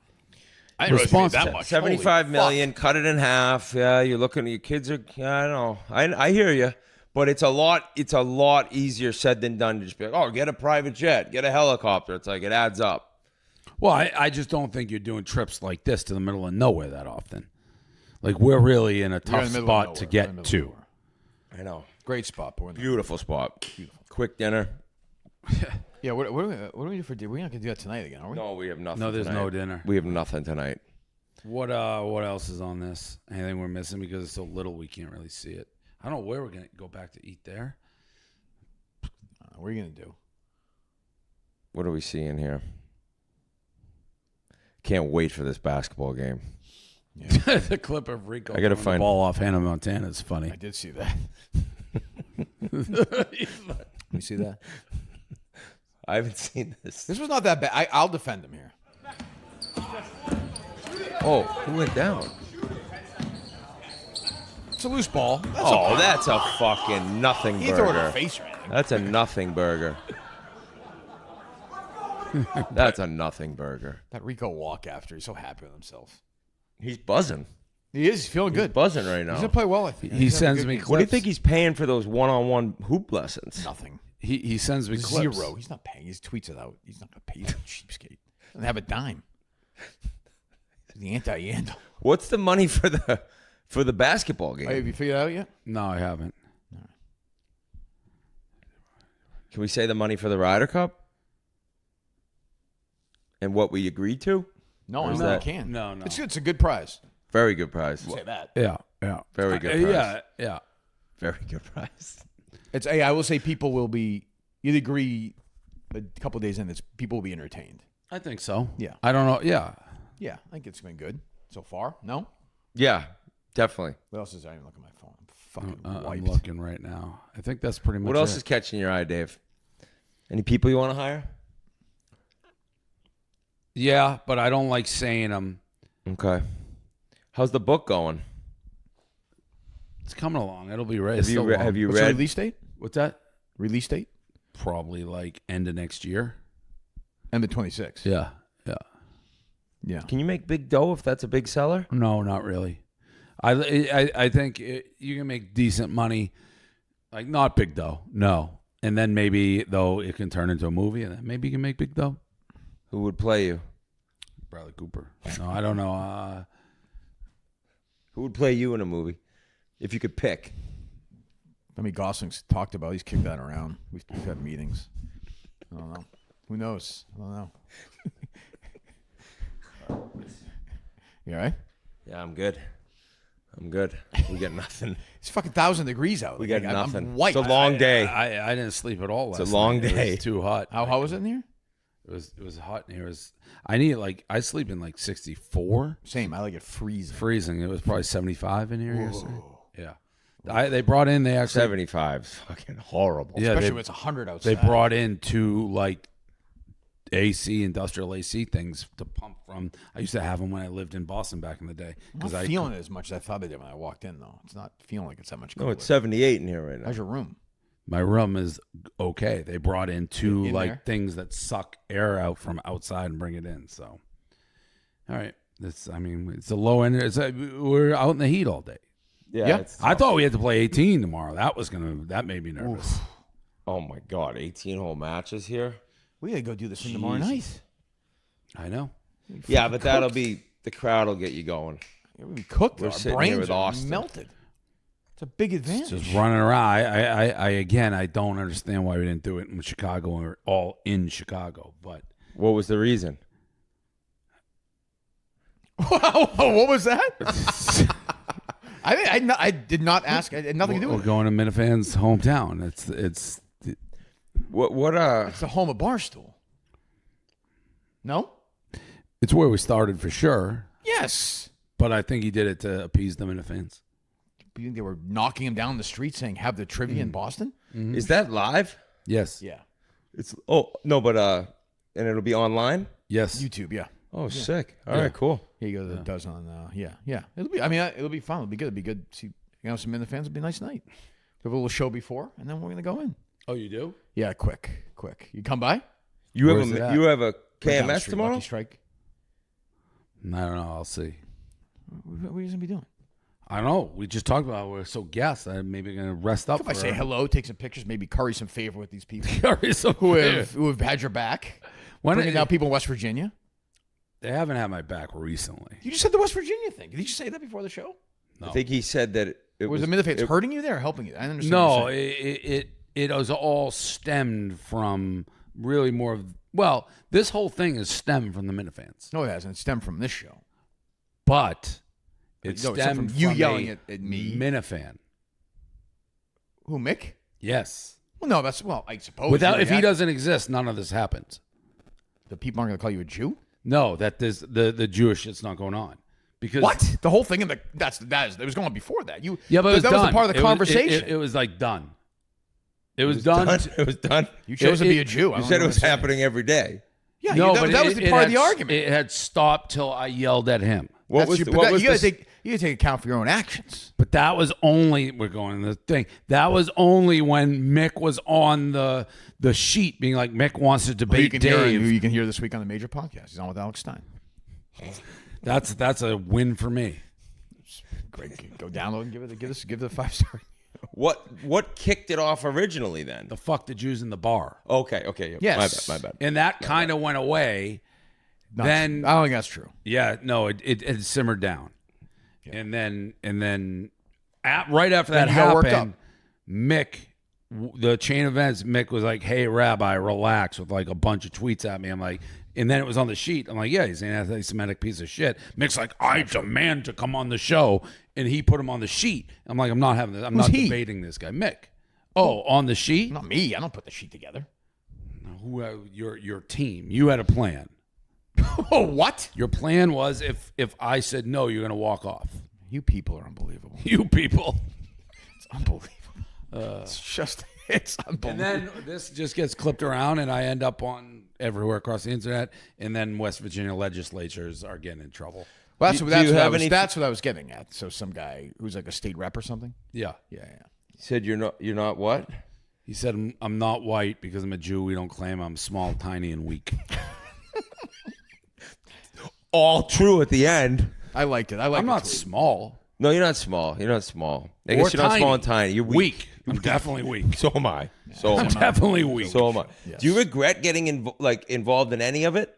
[SPEAKER 2] I didn't
[SPEAKER 1] Response-
[SPEAKER 2] realize it that much.
[SPEAKER 3] 75
[SPEAKER 2] Holy
[SPEAKER 3] million, cut it in half. Yeah, you're looking at your kids are. Yeah, I don't know. I hear you, but it's a lot. It's a lot easier said than done to just be like, oh, get a private jet, get a helicopter. It's like it adds up.
[SPEAKER 1] Well, I just don't think you're doing trips like this to the middle of nowhere that often. Like we're really in a
[SPEAKER 2] Fuck. You're
[SPEAKER 1] tough
[SPEAKER 2] in the middle of
[SPEAKER 1] spot
[SPEAKER 2] nowhere.
[SPEAKER 1] to
[SPEAKER 2] We're in the
[SPEAKER 1] get
[SPEAKER 2] middle of
[SPEAKER 1] to.
[SPEAKER 2] nowhere.
[SPEAKER 3] I know.
[SPEAKER 2] Great spot. But we're in the-
[SPEAKER 3] Beautiful spot. Quick dinner.
[SPEAKER 2] Yeah. What do we do for dinner? We're not gonna do that tonight again, are we?
[SPEAKER 3] No, we have nothing.
[SPEAKER 1] No, there's
[SPEAKER 3] tonight.
[SPEAKER 1] no dinner.
[SPEAKER 3] We have nothing tonight.
[SPEAKER 1] What else is on this? Anything we're missing because it's so little we can't really see it. I don't know where we're gonna go back to eat there.
[SPEAKER 2] What are you gonna do?
[SPEAKER 3] What are we seeing here? Can't wait for this basketball game.
[SPEAKER 1] The clip of Rico
[SPEAKER 3] I gotta
[SPEAKER 1] throwing
[SPEAKER 3] find-
[SPEAKER 1] the ball off Hannah Montana is funny.
[SPEAKER 2] I did see that. You see that?
[SPEAKER 3] I haven't seen this.
[SPEAKER 2] This was not that bad. I'll defend him here.
[SPEAKER 3] Oh, who went down?
[SPEAKER 2] It's a loose ball.
[SPEAKER 3] That's a fucking nothing
[SPEAKER 2] He threw it in
[SPEAKER 3] burger.
[SPEAKER 2] the face or anything.
[SPEAKER 3] That's a nothing burger. That's a nothing burger.
[SPEAKER 2] That Rico walk after. He's so happy with himself.
[SPEAKER 3] He's buzzing.
[SPEAKER 2] He is. He's feeling
[SPEAKER 3] He's
[SPEAKER 2] good.
[SPEAKER 3] buzzing right
[SPEAKER 2] He's
[SPEAKER 3] now.
[SPEAKER 2] gonna play well. I think.
[SPEAKER 1] He
[SPEAKER 2] He's having
[SPEAKER 1] sends
[SPEAKER 2] good
[SPEAKER 1] me
[SPEAKER 2] games.
[SPEAKER 3] What do you
[SPEAKER 1] clips.
[SPEAKER 3] think he's paying for those one-on-one hoop lessons?
[SPEAKER 2] Nothing.
[SPEAKER 1] He sends me clips.
[SPEAKER 2] Zero. He's not paying. He tweets it out. He's not gonna pay that cheapskate. Doesn't have a dime. The anti-Yando.
[SPEAKER 3] What's the money for the basketball game?
[SPEAKER 2] Oh, have you figured it out yet?
[SPEAKER 1] No, I haven't.
[SPEAKER 3] Can we say the money for the Ryder Cup? And what we agreed to?
[SPEAKER 2] No, I
[SPEAKER 3] is
[SPEAKER 2] know
[SPEAKER 3] that-
[SPEAKER 2] you can.
[SPEAKER 1] No.
[SPEAKER 2] It's a good prize.
[SPEAKER 3] Very good prize.
[SPEAKER 2] Say that.
[SPEAKER 1] Yeah.
[SPEAKER 3] Very good price.
[SPEAKER 1] Yeah.
[SPEAKER 3] Very good prize.
[SPEAKER 2] It's. I will say people will be. You'd agree. A couple days in, people will be entertained.
[SPEAKER 1] I think so.
[SPEAKER 2] Yeah.
[SPEAKER 1] I don't know. Yeah.
[SPEAKER 2] Yeah, I think it's been good so far. No.
[SPEAKER 3] Yeah, definitely.
[SPEAKER 2] What else is there? I didn't look at my phone. I'm fucking
[SPEAKER 1] I'm
[SPEAKER 2] wiped.
[SPEAKER 1] looking right now. I think that's pretty much
[SPEAKER 3] What else
[SPEAKER 1] it.
[SPEAKER 3] is catching your eye, Dave? Any people you want to hire?
[SPEAKER 1] Yeah, but I don't like saying them.
[SPEAKER 3] Okay. How's the book going?
[SPEAKER 1] It's coming along. It'll be ready.
[SPEAKER 3] Have you
[SPEAKER 2] What's the
[SPEAKER 3] read?
[SPEAKER 2] release date?
[SPEAKER 1] What's that?
[SPEAKER 2] Release date?
[SPEAKER 1] Probably like end of next year.
[SPEAKER 2] And the 26th.
[SPEAKER 1] Yeah.
[SPEAKER 2] Yeah.
[SPEAKER 3] Can you make big dough if that's a big seller?
[SPEAKER 1] No, not really. I think you can make decent money, like not big dough. No, and then maybe though it can turn into a movie, and then maybe you can make big dough.
[SPEAKER 3] Who would play you?
[SPEAKER 1] Bradley Cooper. No, I don't know.
[SPEAKER 3] Who would play you in a movie? If you could pick.
[SPEAKER 2] I mean, Gosling's talked about. He's kicked that around. We've had meetings. I don't know. Who knows? I don't know. You all right?
[SPEAKER 3] Yeah, I'm good. We got nothing.
[SPEAKER 2] It's fucking 1,000 degrees out.
[SPEAKER 3] We got
[SPEAKER 2] Like,
[SPEAKER 3] nothing.
[SPEAKER 2] I'm white.
[SPEAKER 3] It's a long day.
[SPEAKER 1] I didn't sleep at all.
[SPEAKER 3] It's a long
[SPEAKER 1] night. It
[SPEAKER 3] day.
[SPEAKER 1] was too hot.
[SPEAKER 2] How was it in here?
[SPEAKER 1] It was hot in here. I need I sleep in like 64.
[SPEAKER 2] Same. I like it freezing.
[SPEAKER 1] Freezing. It was probably 75 in here yesterday. Yeah. They brought in. They actually
[SPEAKER 3] 75's fucking horrible.
[SPEAKER 1] Yeah,
[SPEAKER 2] Especially
[SPEAKER 1] they-
[SPEAKER 2] when it's 100 outside.
[SPEAKER 1] They brought in two like AC industrial AC things to pump from. I used to have them when I lived in Boston back in the day
[SPEAKER 2] I'm not feeling it as much as I thought I did when I walked in, though. It's not feeling like it's that much
[SPEAKER 3] No,
[SPEAKER 2] cooler.
[SPEAKER 3] it's 78 in here right now.
[SPEAKER 2] How's your room?
[SPEAKER 1] my room is okay. They brought in two
[SPEAKER 2] In
[SPEAKER 1] like
[SPEAKER 2] there?
[SPEAKER 1] things that suck air out from outside and bring it in. So, all right, it's a low end. We're out in the heat all day.
[SPEAKER 2] Yeah.
[SPEAKER 3] it's
[SPEAKER 1] I thought we had to play 18 tomorrow. That made me nervous.
[SPEAKER 3] Oh my God, 18-hole matches here.
[SPEAKER 2] We got to go do this thing tomorrow night.
[SPEAKER 1] I know.
[SPEAKER 3] Yeah, but that'll be the crowd will get you going.
[SPEAKER 2] We cooked.
[SPEAKER 3] We're
[SPEAKER 2] Our
[SPEAKER 3] sitting here
[SPEAKER 2] brains
[SPEAKER 3] with
[SPEAKER 2] are
[SPEAKER 3] Austin.
[SPEAKER 2] melted. It's a big advantage.
[SPEAKER 1] Just running around. I don't understand why we didn't do it in Chicago when we were all in Chicago. But
[SPEAKER 3] What was the reason?
[SPEAKER 2] What was that? I did not ask. I had nothing to do
[SPEAKER 1] we're
[SPEAKER 2] with it.
[SPEAKER 1] going to Minifans' hometown. It's
[SPEAKER 3] What
[SPEAKER 2] It's the home of Barstool. No?
[SPEAKER 1] it's where we started for sure.
[SPEAKER 2] Yes.
[SPEAKER 1] But I think he did it to appease the Minifans.
[SPEAKER 2] You think they were knocking him down the street saying, have the trivia in Boston?
[SPEAKER 3] is that live?
[SPEAKER 1] Yes.
[SPEAKER 2] Yeah.
[SPEAKER 3] It's no, but and it'll be online.
[SPEAKER 1] Yes.
[SPEAKER 2] YouTube, yeah.
[SPEAKER 3] Oh, sick! All right, cool.
[SPEAKER 2] Here you go. That does on. Yeah. It'll be. I mean, it'll be fun. It'll be good. It'll be good. See, some in the fans. It'll be a nice night. Have a little show before, and then we're gonna go in.
[SPEAKER 1] Oh, you do?
[SPEAKER 2] Yeah, quick. You come by.
[SPEAKER 3] You
[SPEAKER 1] Where's it
[SPEAKER 3] have
[SPEAKER 1] at?
[SPEAKER 3] you have a
[SPEAKER 2] Right down the
[SPEAKER 3] KMS
[SPEAKER 2] street,
[SPEAKER 3] tomorrow?
[SPEAKER 2] Lucky Strike.
[SPEAKER 1] I don't know. I'll see.
[SPEAKER 2] What are you gonna be doing?
[SPEAKER 1] I don't know. We just talked about we're so gassed. I'm maybe gonna rest up.
[SPEAKER 2] If I say hello, take some pictures, maybe curry some favor with these people
[SPEAKER 1] who
[SPEAKER 2] who have had your back. Bringing out people in West Virginia.
[SPEAKER 1] They haven't had my back recently.
[SPEAKER 2] You just said the West Virginia thing. Did you say that before the show?
[SPEAKER 1] No.
[SPEAKER 3] I think he said that it
[SPEAKER 2] Was the Minifans hurting you there or helping you? I understand.
[SPEAKER 1] No,
[SPEAKER 2] what you're saying.
[SPEAKER 1] it was all stemmed from really more of this whole thing is stemmed from the Minifans,
[SPEAKER 2] No, it hasn't. It stemmed from this show.
[SPEAKER 1] but it
[SPEAKER 2] No, it stemmed
[SPEAKER 1] stemmed
[SPEAKER 2] from you
[SPEAKER 1] from
[SPEAKER 2] yelling
[SPEAKER 1] a
[SPEAKER 2] at me.
[SPEAKER 1] Minifan.
[SPEAKER 2] Who, Mick?
[SPEAKER 1] Yes.
[SPEAKER 2] Well, no, I suppose.
[SPEAKER 1] Without
[SPEAKER 2] you
[SPEAKER 1] if he
[SPEAKER 2] react-
[SPEAKER 1] doesn't exist, none of this happens.
[SPEAKER 2] the people aren't going to call you a Jew.
[SPEAKER 1] No, that there's the Jewish shit's not going on because
[SPEAKER 2] What? The whole thing in the it was going before that.
[SPEAKER 1] Yeah, but it was
[SPEAKER 2] that
[SPEAKER 1] done.
[SPEAKER 2] was a part of the
[SPEAKER 1] It was-
[SPEAKER 2] conversation.
[SPEAKER 1] It was like done. It was done.
[SPEAKER 3] It was done.
[SPEAKER 2] You chose to be a Jew. I
[SPEAKER 3] You
[SPEAKER 2] don't
[SPEAKER 3] said
[SPEAKER 2] know
[SPEAKER 3] it
[SPEAKER 2] what
[SPEAKER 3] was
[SPEAKER 2] I'm saying.
[SPEAKER 3] happening every day.
[SPEAKER 2] Yeah,
[SPEAKER 1] No, but
[SPEAKER 2] that was the part of the argument.
[SPEAKER 1] It had stopped till I yelled at him.
[SPEAKER 3] What was
[SPEAKER 2] you
[SPEAKER 3] the- what was
[SPEAKER 2] got to
[SPEAKER 3] the-
[SPEAKER 2] take account for your own actions.
[SPEAKER 1] But that was only we're going to the thing. That was only when Mick was on the sheet, being like Mick wants to
[SPEAKER 2] Who
[SPEAKER 1] debate
[SPEAKER 2] you can hear,
[SPEAKER 1] Dave.
[SPEAKER 2] who you can hear this week on the major podcast. He's on with Alex Stein.
[SPEAKER 1] That's a win for me.
[SPEAKER 2] Great. Go download and give it a 5-star.
[SPEAKER 3] What kicked it off originally then?
[SPEAKER 1] The fuck the Jews in the bar,
[SPEAKER 3] Okay. Yeah.
[SPEAKER 2] Yes.
[SPEAKER 3] My bad.
[SPEAKER 1] and that kind of went away. Then
[SPEAKER 2] I don't think that's true.
[SPEAKER 1] yeah, no, it simmered down, and then right after that
[SPEAKER 2] you got worked
[SPEAKER 1] happened, Mick, the chain of events, Mick was like, "Hey, Rabbi, relax," with like a bunch of tweets at me. I'm like, and then it was on the sheet. I'm like, "Yeah, he's an anti-Semitic piece of shit." Mick's like, "I demand to come on the show," and he put him on the sheet. I'm like, "I'm not having this. I'm not
[SPEAKER 2] he?
[SPEAKER 1] debating this guy, Mick." Oh, on the sheet?
[SPEAKER 2] Not me. I don't put the sheet together.
[SPEAKER 1] Who? Your team? You had a plan.
[SPEAKER 2] Oh, what?
[SPEAKER 1] Your plan was if I said no, you're gonna walk off.
[SPEAKER 2] You people are unbelievable.
[SPEAKER 1] You people.
[SPEAKER 2] It's unbelievable. It's unbelievable.
[SPEAKER 1] And then this just gets clipped around, and I end up on everywhere across the internet. And then West Virginia legislatures are getting in trouble.
[SPEAKER 2] Well,
[SPEAKER 3] Do you have any-
[SPEAKER 2] that's what I was getting at. So some guy who's like a state rep or something.
[SPEAKER 1] Yeah.
[SPEAKER 2] Yeah.
[SPEAKER 3] You said you're not what?
[SPEAKER 1] He said, I'm not white because I'm a Jew. We don't claim I'm small, tiny, and weak.
[SPEAKER 3] All true at the end.
[SPEAKER 2] I liked it.
[SPEAKER 1] I'm not small.
[SPEAKER 3] No, you're not small. You're not small. I
[SPEAKER 1] Or
[SPEAKER 3] guess you're not
[SPEAKER 1] tiny.
[SPEAKER 3] small and tiny. You're weak.
[SPEAKER 1] I'm definitely weak.
[SPEAKER 3] So am I. So am
[SPEAKER 1] I'm
[SPEAKER 3] I.
[SPEAKER 1] definitely weak.
[SPEAKER 3] So am I. Do you regret getting involved in any of it?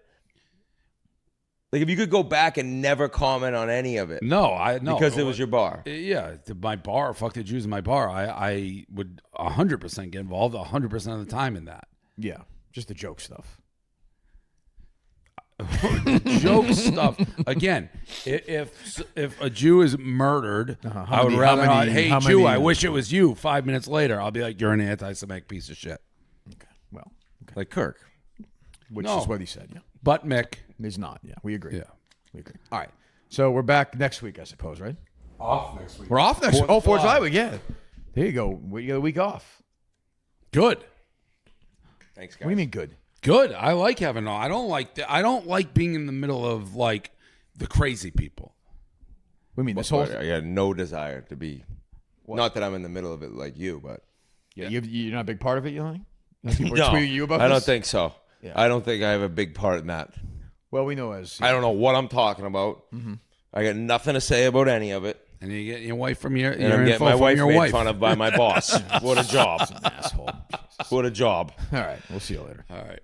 [SPEAKER 3] Like if you could go back and never comment on any of it.
[SPEAKER 1] No,
[SPEAKER 3] Because it was your bar.
[SPEAKER 1] Yeah, my bar. Fuck the Jews in my bar. I would 100% get involved 100% of the time in that.
[SPEAKER 2] Yeah, just the joke stuff.
[SPEAKER 1] Joke stuff. Again, if a Jew is murdered, I would
[SPEAKER 2] many-
[SPEAKER 1] rather
[SPEAKER 2] how
[SPEAKER 1] not.
[SPEAKER 2] many-
[SPEAKER 1] Hey,
[SPEAKER 2] how
[SPEAKER 1] Jew,
[SPEAKER 2] many-
[SPEAKER 1] I wish it was you. 5 minutes later, I'll be like, you're an anti-Semitic piece of shit.
[SPEAKER 2] Okay. Well,
[SPEAKER 3] Like Kirk.
[SPEAKER 2] which
[SPEAKER 1] No.
[SPEAKER 2] is what he said. Yeah,
[SPEAKER 1] But Mick,
[SPEAKER 2] he's not. Yeah, we agree.
[SPEAKER 1] yeah.
[SPEAKER 2] We agree. All right. So we're back next week, I suppose, right?
[SPEAKER 6] Off next week.
[SPEAKER 2] We're off next week. Oh, 4th of
[SPEAKER 1] July.
[SPEAKER 2] July week. Yeah. There you go. You got a week off.
[SPEAKER 1] Good.
[SPEAKER 3] Thanks, guys.
[SPEAKER 2] What do you mean good?
[SPEAKER 1] Good. I like having all. I don't like being in the middle of like the crazy people.
[SPEAKER 2] What do you mean? This whole
[SPEAKER 3] I got no desire to be. Not that I'm in the middle of it like you, but
[SPEAKER 2] yeah, you're not a big part of it. You think? People are
[SPEAKER 3] no,
[SPEAKER 2] tweeting you about
[SPEAKER 3] I
[SPEAKER 2] this?
[SPEAKER 3] don't think so.
[SPEAKER 2] Yeah.
[SPEAKER 3] I don't think I have a big part in that.
[SPEAKER 2] Well, we know as
[SPEAKER 3] I don't know what I'm talking about. I got nothing to say about any of it.
[SPEAKER 1] And you get your wife from your
[SPEAKER 3] And I'm getting my wife made fun of by my boss. What a job.
[SPEAKER 2] asshole.
[SPEAKER 3] What a job.
[SPEAKER 2] All right. We'll see you later.
[SPEAKER 1] All right.